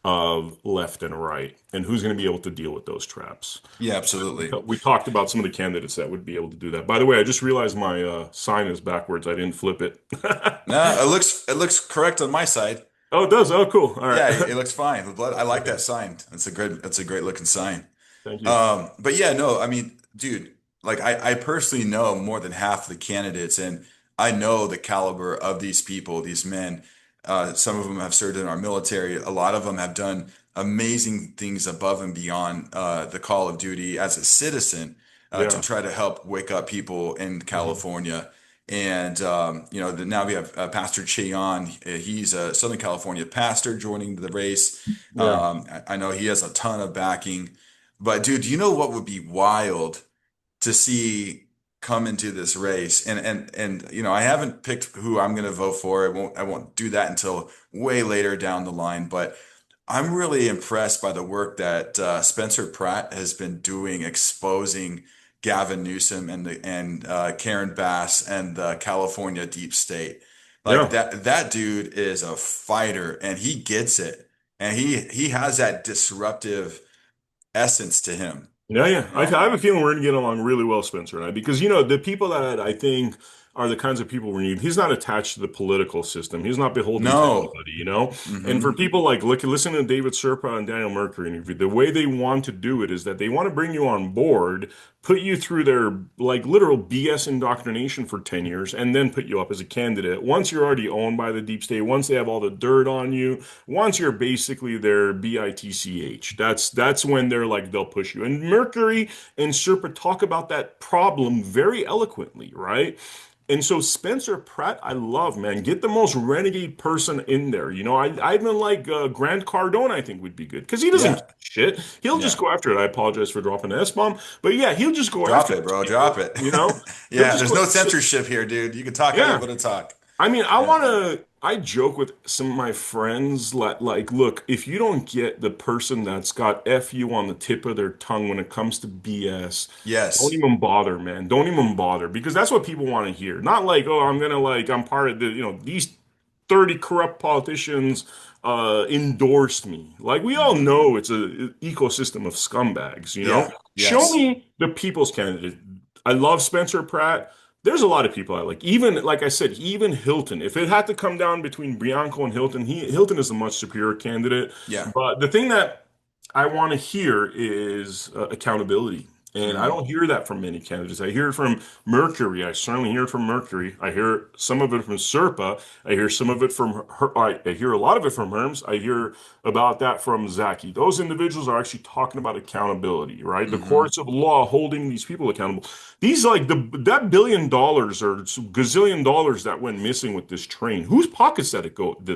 of left and right, and who's going to be able to deal with those traps. Yeah, absolutely. We talked about some of the candidates that would be able to do that. By the way, I just realized my sign is backwards. I didn't flip it. No, it looks correct on my side. Oh, it does. Oh, cool. All right. Yeah, it looks fine. I like Okay. that sign. That's a great looking sign. Thank you. But yeah, no, I mean, dude, like I personally know more than half the candidates, and I know the caliber of these people, these men. Some of them have served in our military. A lot of them have done amazing things above and beyond the call of duty as a citizen to Yeah. try to help wake up people in Hmm. California. And now we have Pastor Cheon. He's a Southern California pastor joining the race. Yeah. I know he has a ton of backing. But dude, you know what would be wild to see come into this race? And I haven't picked who I'm going to vote for. I won't do that until way later down the line. But I'm really impressed by the work that Spencer Pratt has been doing, exposing Gavin Newsom and Karen Bass and the California deep state. Like Yeah. that dude is a fighter and he gets it. And he has that disruptive essence to him, Yeah, yeah. you I know? have a feeling we're going to get along really well, Spencer and I, because the people that I think are the kinds of people we need. He's not attached to the political system. He's not beholden to No. anybody. And for Hmm. people like listen to David Serpa and Daniel Mercury interview, the way they want to do it is that they want to bring you on board, put you through their like literal BS indoctrination for 10 years, and then put you up as a candidate. Once you're already owned by the deep state, once they have all the dirt on you, once you're basically their bitch, that's when they're like they'll push you. And Mercury and Serpa talk about that problem very eloquently, right? And so Spencer Pratt, I love, man. Get the most renegade person in there. I even like Grant Cardone. I think would be good because he doesn't Yeah. give a shit. He'll just Yeah. go after it. I apologize for dropping an S bomb, but yeah, he'll just go Drop after it, these bro. people. Drop it. He'll Yeah, just there's go. no So, censorship here, dude. You can talk how you yeah, want to talk. I mean, Yeah. I joke with some of my friends like, look, if you don't get the person that's got FU on the tip of their tongue when it comes to BS, don't Yes. even bother, man. Don't even bother because that's what people want to hear. Not like, oh, I'm part of these 30 corrupt politicians endorsed me. Like we all Hmm. know it's a ecosystem of scumbags. Yeah. Show Yes. me the people's candidate. I love Spencer Pratt. There's a lot of people I like. Even like I said, even Hilton. If it had to come down between Bianco and Hilton, Hilton is a much superior candidate. Yeah. But the thing that I want to hear is accountability. And I Hmm. don't hear that from many candidates. I hear it from Mercury. I certainly hear it from Mercury. I hear some of it from Serpa. I hear some of it from her. I hear a lot of it from Herms. I hear about that from Zaki. Those individuals are actually talking about accountability, right? The Hmm. courts of law holding these people accountable. These like that $1 billion or gazillion dollars that went missing with this train. Whose pockets did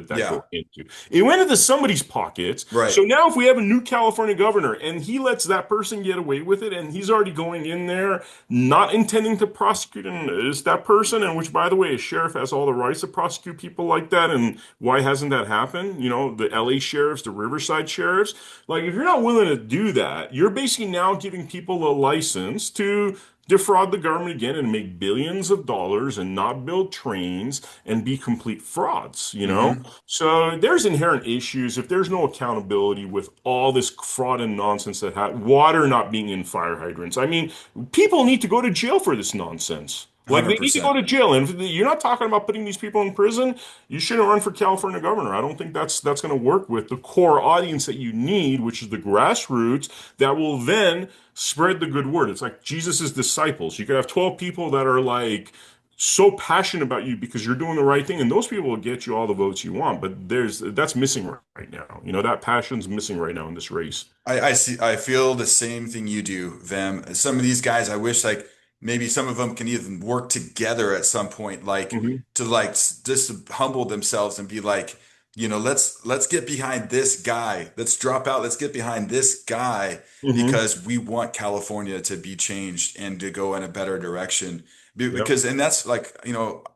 that Yeah. go into? It went into somebody's pockets. Right. So now if we have a new California governor and he lets that person get away with it and he's already going in there not intending to prosecute and is that person, and which by the way, a sheriff has all the rights to prosecute people like that, and why hasn't that happened? The LA sheriffs, the Riverside sheriffs. Like if you're not willing to do that, you're basically now giving people a license to defraud the government again and make billions of dollars and not build trains and be complete frauds. Hmm. So there's inherent issues if there's no accountability with all this fraud and nonsense water not being in fire hydrants. I mean, people need to go to jail for this nonsense. Like they need to go 100%. to jail, and if you're not talking about putting these people in prison. You shouldn't run for California governor. I don't think that's going to work with the core audience that you need, which is the grassroots that will then spread the good word. It's like Jesus's disciples. You could have 12 people that are like so passionate about you because you're doing the right thing, and those people will get you all the votes you want. But that's missing right now. That passion's missing right now in this race. I see. I feel the same thing you do, Vem. Some of these guys, I wish like maybe some of them can even work together at some point, like Hmm. to like just humble themselves and be like, let's get behind this guy. Let's drop out. Let's get behind this guy Hmm. because we want California to be changed and to go in a better direction. Yep. Because, and that's like,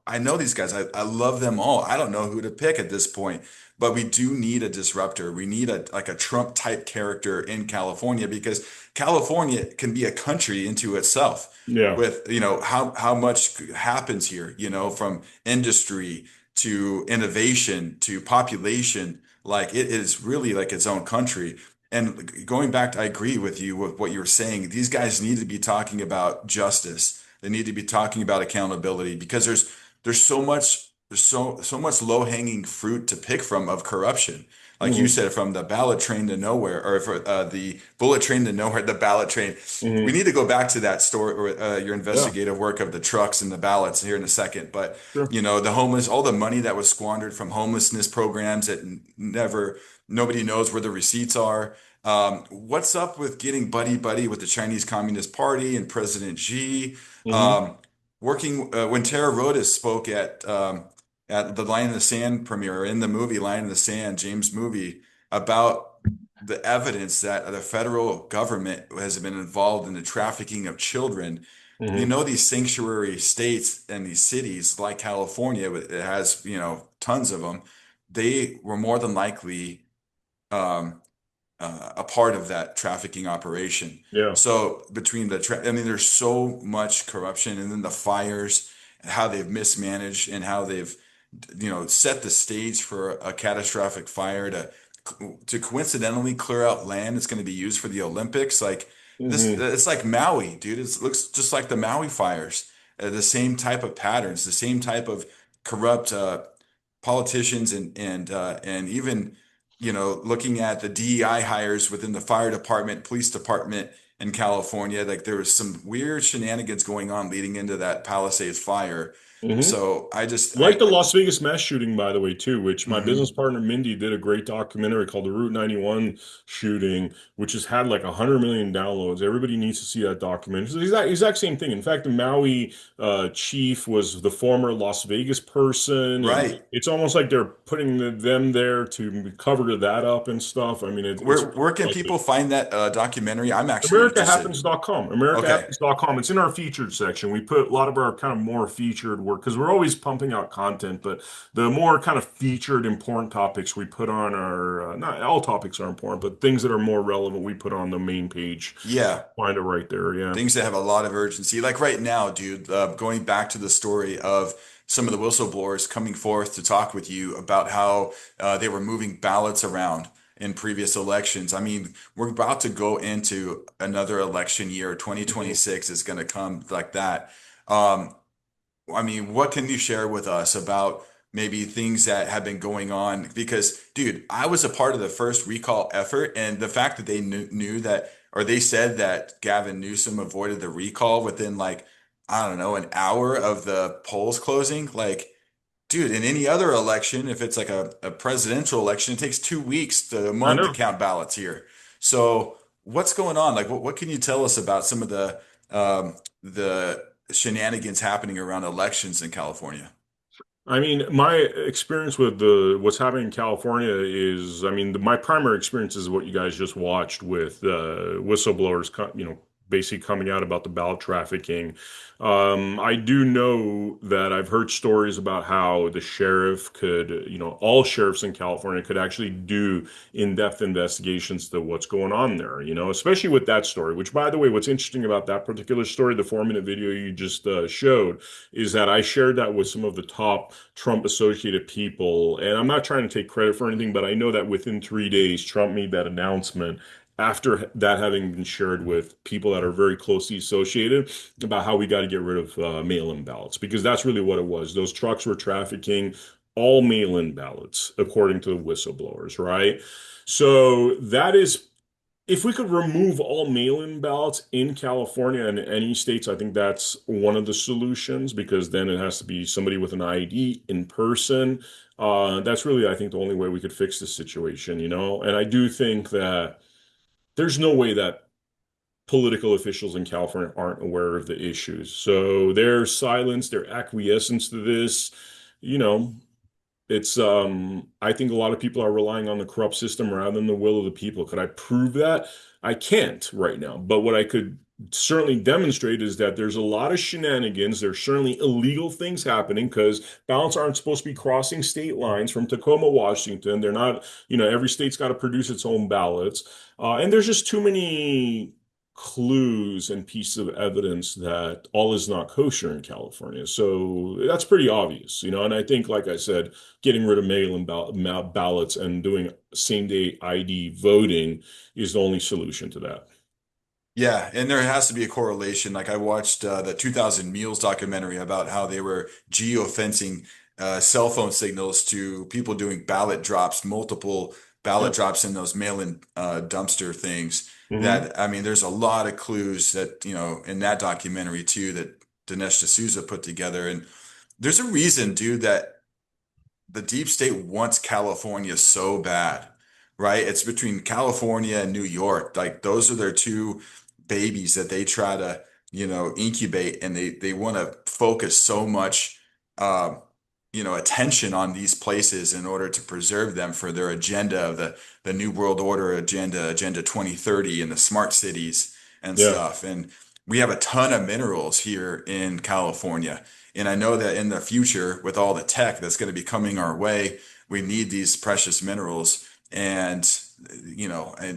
I know these guys. I love them all. I don't know who to pick at this point. But we do need a disruptor. We need a Trump type character in California because California can be a country into itself Yeah. with, how much happens here, from industry to innovation to population. Like it is really like its own country. And going back I agree with you with what you were saying. These guys need to be talking about justice. They need to be talking about accountability because there's so much low-hanging fruit to pick from of corruption. Like you Hmm. said, from the ballot train to nowhere, or for the bullet train to nowhere, the ballot train. We Hmm. need to go back to that story or your Yeah. investigative work of the trucks and the ballots here in a second. But Sure. the homeless, all the money that was squandered from homelessness programs that nobody knows where the receipts are. What's up with getting buddy buddy with the Chinese Communist Party and President Xi? Hmm. Um, Working when Tara Rodas spoke at the Line in the Sand premiere, in the movie Line in the Sand, James movie, about the evidence that the federal government has been involved in the trafficking of children. Hmm. These sanctuary states and these cities like California, it has, tons of them. They were more than likely um, a part of that trafficking operation. Yeah. So between I mean, there's so much corruption, and then the fires, and how they've mismanaged, and how they've set the stage for a catastrophic fire to coincidentally clear out land that's going to be used for the Olympics. Like this, Hmm. it's like Maui, dude. It looks just like the Maui fires. The same type of patterns, the same type of corrupt politicians and even looking at the DEI hires within the fire department, police department in California. Like there was some weird shenanigans going on leading into that Palisades fire. Hmm. So I just Like the Las Vegas mass shooting, by the way, too, which my business mhm. partner Mindy did a great documentary called The Route 91 shooting, which has had like 100 million downloads. Everybody needs to see that documentary. It's the exact same thing. In fact, the Maui chief was the former Las Vegas person, and Right. it's almost like they're putting them there to cover that up and stuff. I mean, it's Where can like people find that documentary? I'm actually interested. AmericaHappens.com. Okay. AmericaHappens.com. It's in our featured section. We put a lot of our kind of more featured work because we're always pumping out content, but the more kind of featured important topics we put on our, not all topics are important, but things that are more relevant we put on the main page. Yeah. Find it right there. Yeah. Things that have a lot of urgency. Like right now, dude, going back to the story of some of the whistleblowers coming forth to talk with you about how they were moving ballots around in previous elections. I mean, we're about to go into another election year. Mhm. 2026 is going to come like that. Um, I mean, what can you share with us about maybe things that have been going on? Because, dude, I was a part of the first recall effort, and the fact that they knew that, or they said that Gavin Newsom avoided the recall within like, I don't know, an hour of the polls closing. Like, dude, in any other election, if it's like a presidential election, it takes 2 weeks to a I month to know. count ballots here. So, what's going on? Like, what can you tell us about some of the shenanigans happening around elections in California? I mean, my experience with the what's happening in California is, I mean, my primary experience is what you guys just watched with whistleblowers, basically coming out about the ballot trafficking. I do know that I've heard stories about how the sheriff could, all sheriffs in California could actually do in-depth investigations to what's going on there, especially with that story, which, by the way, what's interesting about that particular story, the 4-minute video you just showed, is that I shared that with some of the top Trump associated people. And I'm not trying to take credit for anything, but I know that within 3 days, Trump made that announcement after that having been shared with people that are very closely associated about how we got to get rid of mail-in ballots, because that's really what it was. Those trucks were trafficking all mail-in ballots, according to the whistleblowers, right? So that is, if we could remove all mail-in ballots in California and any states, I think that's one of the solutions, because then it has to be somebody with an ID in person. That's really, I think, the only way we could fix this situation. And I do think that there's no way that political officials in California aren't aware of the issues. So their silence, their acquiescence to this, you know, it's I think a lot of people are relying on the corrupt system rather than the will of the people. Could I prove that? I can't right now. But what I could certainly demonstrate is that there's a lot of shenanigans. There's certainly illegal things happening because ballots aren't supposed to be crossing state lines from Tacoma, Washington. They're not, every state's got to produce its own ballots. And there's just too many clues and pieces of evidence that all is not kosher in California. So that's pretty obvious. And I think, like I said, getting rid of mail-in ballots and doing same-day ID voting is the only solution to that. Yeah, and there has to be a correlation. Like I watched the 2000 Mules documentary about how they were geofencing cell phone signals to people doing ballot drops, multiple ballot Yeah. drops in those mail-in dumpster things. Hmm. That I mean, there's a lot of clues that, in that documentary too that Dinesh D'Souza put together. And there's a reason, dude, that the deep state wants California so bad, right? It's between California and New York. Like those are their two babies that they try to, incubate, and they want to focus so much, uh, attention on these places in order to preserve them for their agenda of the New World Order agenda, Agenda 2030, and the smart cities and Yeah. stuff. And we have a ton of minerals here in California. And I know that in the future, with all the tech that's going to be coming our way, we need these precious minerals. And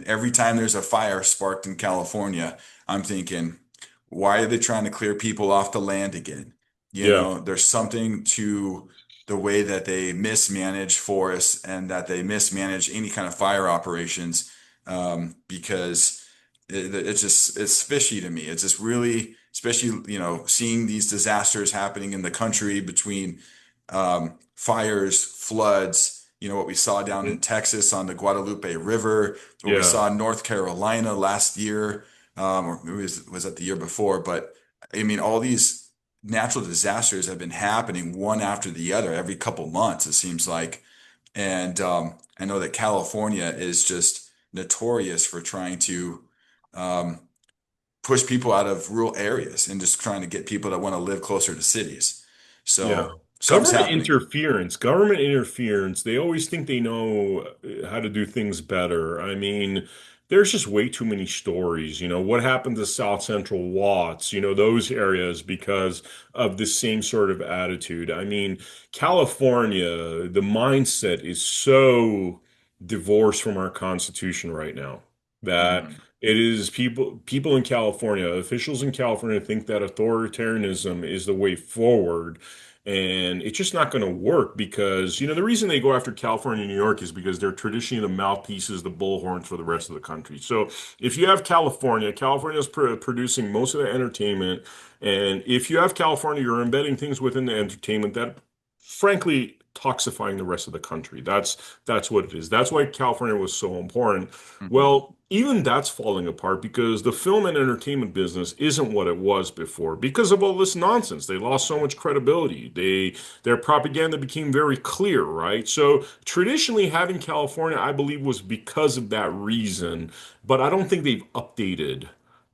every time there's a fire sparked in California, I'm thinking, why are they trying to clear people off the land again? Yeah. There's something to the way that they mismanage forests and that they mismanage any kind of fire operations, because it's just it's fishy to me. It's just really, especially seeing these disasters happening in the country between fires, floods. What we saw down in Mhm. Texas on the Guadalupe River, what we Yeah. saw in North Carolina last year, or maybe was that the year before? But I mean, all these natural disasters have been happening one after the other every couple months, it seems like. And I know that California is just notorious for trying to um, push people out of rural areas and just trying to get people that want to live closer to cities. Yeah. So something's happening. Government interference, they always think they know how to do things better. I mean, there's just way too many stories. What happened to South Central Watts, those areas because of the same sort of attitude. I mean, California, the mindset is so divorced from our Constitution right now that Mhm. it is people in California, officials in California think that authoritarianism is the way forward. And it's just not going to work because, the reason they go after California and New York is because they're traditionally the mouthpieces, the bullhorns for the rest of the country. So if you have California, California is producing most of the entertainment. And if you have California, you're embedding things within the entertainment that, frankly, toxifying the rest of the country. That's what it is. That's why California was so important. Mhm. Well, even that's falling apart because the film and entertainment business isn't what it was before because of all this nonsense. They lost so much credibility. Their propaganda became very clear, right? So traditionally having California, I believe, was because of that reason, but I don't think they've updated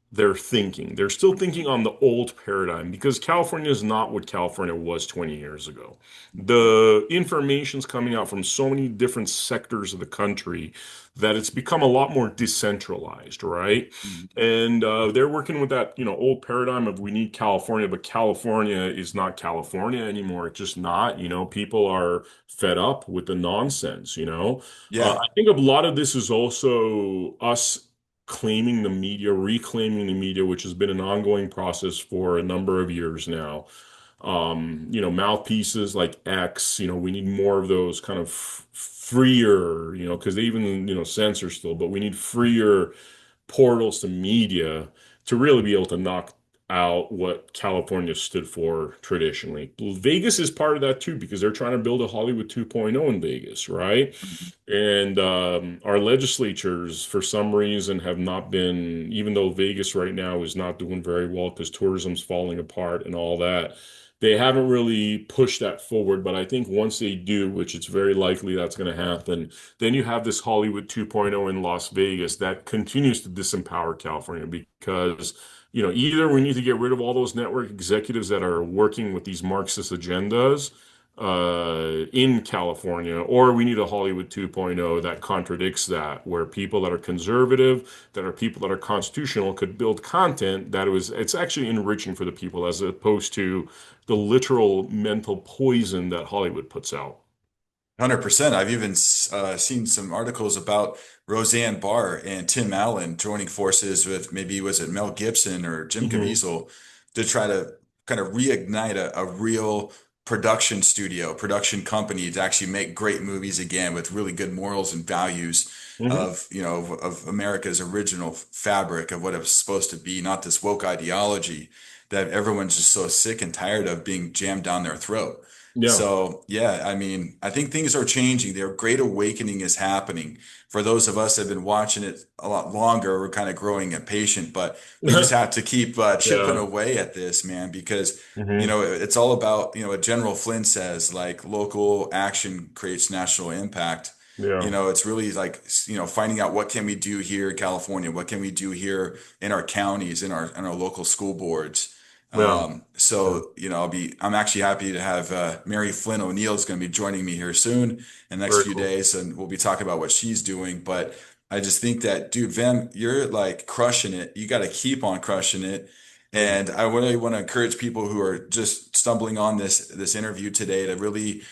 their thinking. They're still thinking on the old paradigm because California is not what California was 20 years ago. The information's coming out from so many different sectors of the country that it's become a lot more decentralized, right? Mhm. And they're working with that, old paradigm of we need California, but California is not California anymore. It's just not. People are fed up with the nonsense. Yeah, I think a lot of this is also us claiming the media, reclaiming the media, which has been an ongoing process for a number of years now. Mouthpieces like X, we need more of those kind of freer, because they even, censor still, but we need freer portals to media to really be able to knock out what California stood for traditionally. Vegas is part of that too, because they're trying to build a Hollywood 2.0 in Vegas, right? And our legislatures, for some reason, have not been, even though Vegas right now is not doing very well because tourism's falling apart and all that, they haven't really pushed that forward. But I think once they do, which it's very likely that's going to happen, then you have this Hollywood 2.0 in Las Vegas that continues to disempower California because, either we need to get rid of all those network executives that are working with these Marxist agendas in California, or we need a Hollywood 2.0 that contradicts that, where people that are conservative, that are people that are constitutional, could build content it's actually enriching for the people as opposed to the literal mental poison that Hollywood puts out. 100%. I've even seen some articles about Roseanne Barr and Tim Allen joining forces with, maybe was it Mel Gibson or Jim Hmm. Caviezel, to try to kind of reignite a real production studio, production company to actually make great movies again with really good morals and values Hmm. of America's original fabric of what it was supposed to be, not this woke ideology that everyone's just so sick and tired of being jammed down their throat. Yeah. So yeah, I mean, I think things are changing. Their great awakening is happening. For those of us that have been watching it a lot longer, we're kind of growing impatient, but we just have to keep chipping Yeah. away at this, man, because Hmm. it's all about, what General Flynn says, like local action creates national impact. Yeah. It's really like, finding out what can we do here in California, what can we do here in our counties, in our local school boards. Yeah. Yeah. I'm actually happy to have Mary Flynn O'Neill is going to be joining me here soon in the next Very few cool. days, and we'll be talking about what she's doing. But I just think that, dude, Vem, you're like crushing it. You got to keep on crushing it. Thank And I really want to encourage people who are just stumbling on this interview today to really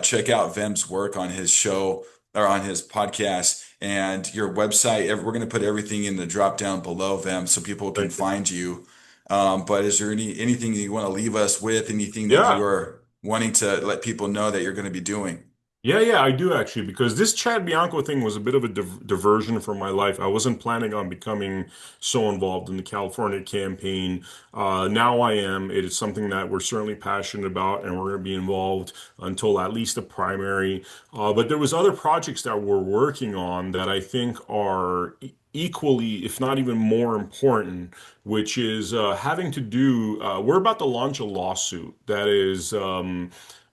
check out Vem's work on his show or on his podcast and your website. We're going to put everything in the drop down below, Vem, so people can you. find you. But is there anything you want to leave us with? Anything that you Yeah. are? wanting to let people know that you're going to be doing. Yeah, yeah, I do actually, because this Chad Bianco thing was a bit of a diversion from my life. I wasn't planning on becoming so involved in the California campaign. Now I am. It is something that we're certainly passionate about, and we're going to be involved until at least the primary. But there was other projects that we're working on that I think are equally, if not even more important, which is having to do. We're about to launch a lawsuit that is.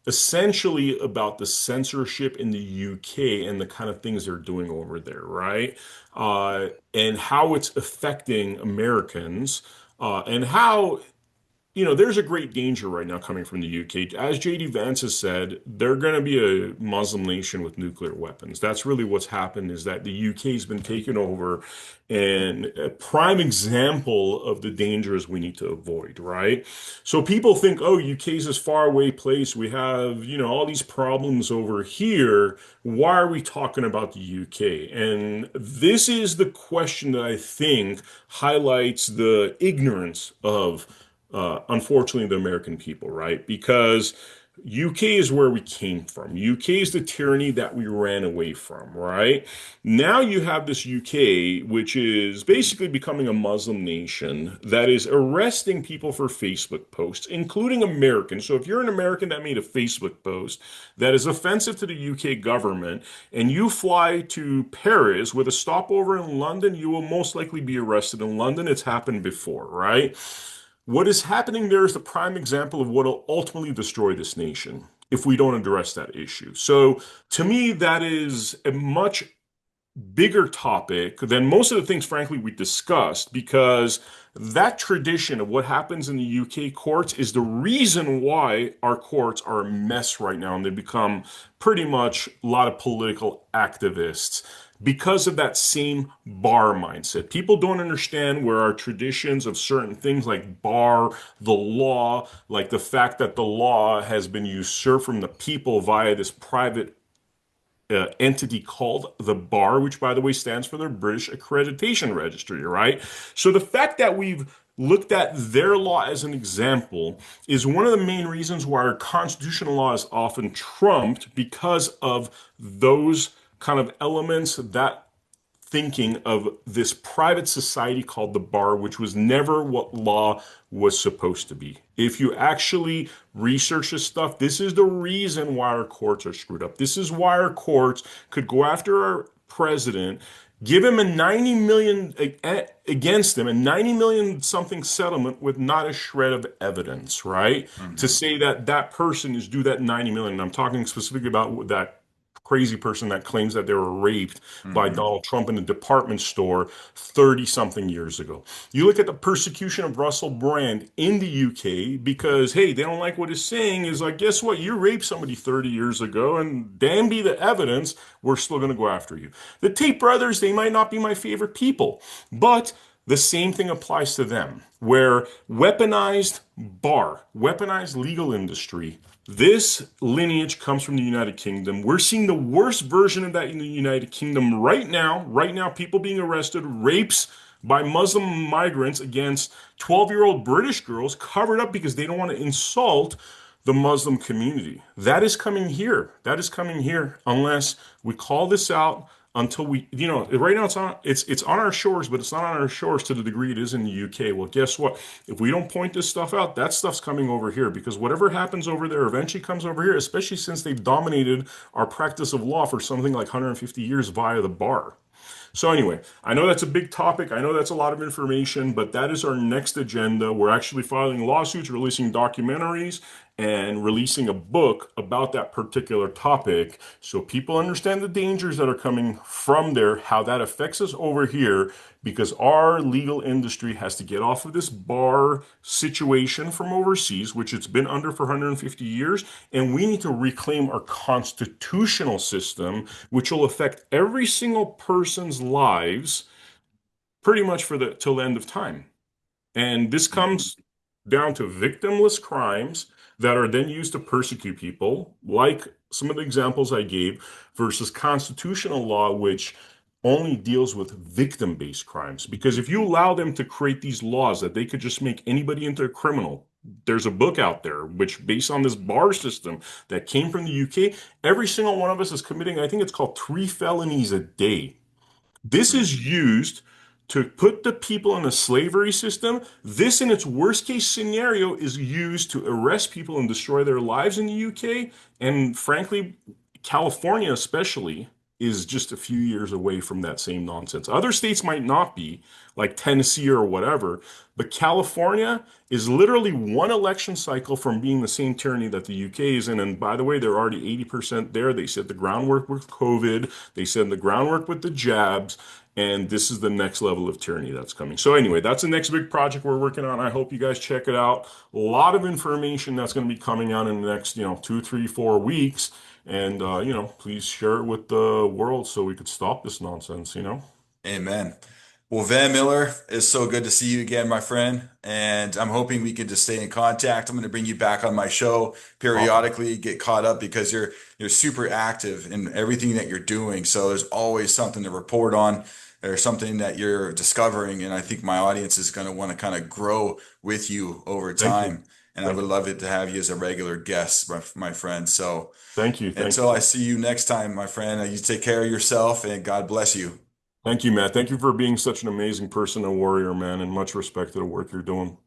Essentially about the censorship in the UK and the kind of things they're doing over there, right? And how it's affecting Americans, and how there's a great danger right now coming from the UK. As JD Vance has said, they're going to be a Muslim nation with nuclear weapons. That's really what's happened is that the UK has been taken over, and a prime example of the dangers we need to avoid, right? So people think, oh, UK is this faraway place. We have, all these problems over here. Why are we talking about the UK? And this is the question that I think highlights the ignorance of unfortunately, the American people, right? Because UK is where we came from. UK is the tyranny that we ran away from, right? Now you have this UK, which is basically becoming a Muslim nation that is arresting people for Facebook posts, including Americans. So if you're an American that made a Facebook post that is offensive to the UK government and you fly to Paris with a stopover in London, you will most likely be arrested in London. It's happened before, right? What is happening there is the prime example of what will ultimately destroy this nation if we don't address that issue. So, to me, that is a much bigger topic than most of the things, frankly, we discussed, because that tradition of what happens in the UK courts is the reason why our courts are a mess right now, and they become pretty much a lot of political activists because of that same bar mindset. People don't understand where our traditions of certain things like bar, the law, like the fact that the law has been usurped from the people via this private entity called the bar, which by the way stands for the British Accreditation Registry, right? So the fact that we've looked at their law as an example is one of the main reasons why our constitutional law is often trumped, because of those kind of elements, that thinking of this private society called the bar, which was never what law was supposed to be. If you actually research this stuff, this is the reason why our courts are screwed up. This is why our courts could go after our president, give him a 90 million against him, a 90 million something settlement with not a shred of evidence, right? To say that that person is due that 90 million. And I'm talking specifically about that crazy person that claims that they were raped by Hmm. Donald Trump in a department store 30 something years ago. You look at the persecution of Russell Brand in the UK because, hey, they don't like what he's saying. Is like, guess what? You raped somebody 30 years ago, and damn be the evidence, we're still going to go after you. The Tate brothers, they might not be my favorite people, but the same thing applies to them, where weaponized bar, weaponized legal industry, this lineage comes from the United Kingdom. We're seeing the worst version of that in the United Kingdom right now. Right now, people being arrested, rapes by Muslim migrants against 12-year-old British girls covered up because they don't want to insult the Muslim community. That is coming here. That is coming here unless we call this out, until we, right now it's on our shores, but it's not on our shores to the degree it is in the UK. Well, guess what? If we don't point this stuff out, that stuff's coming over here, because whatever happens over there eventually comes over here, especially since they've dominated our practice of law for something like 150 years via the bar. So anyway, I know that's a big topic. I know that's a lot of information, but that is our next agenda. We're actually filing lawsuits, releasing documentaries, and releasing a book about that particular topic so people understand the dangers that are coming from there, how that affects us over here, because our legal industry has to get off of this bar situation from overseas, which it's been under for 150 years, and we need to reclaim our constitutional system, which will affect every single person's lives pretty much for the till the end of time. And this Hmm. comes down to victimless crimes that are then used to persecute people, like some of the examples I gave, versus constitutional law, which only deals with victim-based crimes. Because if you allow them to create these laws that they could just make anybody into a criminal, there's a book out there which based on this bar system that came from the UK, every single one of us is committing, I think it's called 3 felonies a day. This is used to put the people in a slavery system. This, in its worst case scenario, is used to arrest people and destroy their lives in the UK. And frankly, California, especially, is just a few years away from that same nonsense. Other states might not be, like Tennessee or whatever, but California is literally one election cycle from being the same tyranny that the UK is in. And by the way, they're already 80% there. They said the groundwork with COVID, they said the groundwork with the jabs, and this is the next level of tyranny that's coming. So anyway, that's the next big project we're working on. I hope you guys check it out. A lot of information that's going to be coming out in the next, 2, 3, 4 weeks. And, please share it with the world so we could stop this nonsense. Amen. Well, Van Miller, it's so good to see you again, my friend. And I'm hoping we can just stay in contact. I'm going to bring you back on my show Awesome. periodically, get caught up because you're super active in everything that you're doing. So there's always something to report on. There's something that you're discovering, and I think my audience is going to want to kind of grow with you over Thank you. time. And I Thank would you. love it to have you as a regular guest, my friend. So Thank you. Thank until I you. see you next time, my friend, you take care of yourself and God bless you. Thank you, Matt. Thank you for being such an amazing person, a warrior, man, and much respect to the work you're doing.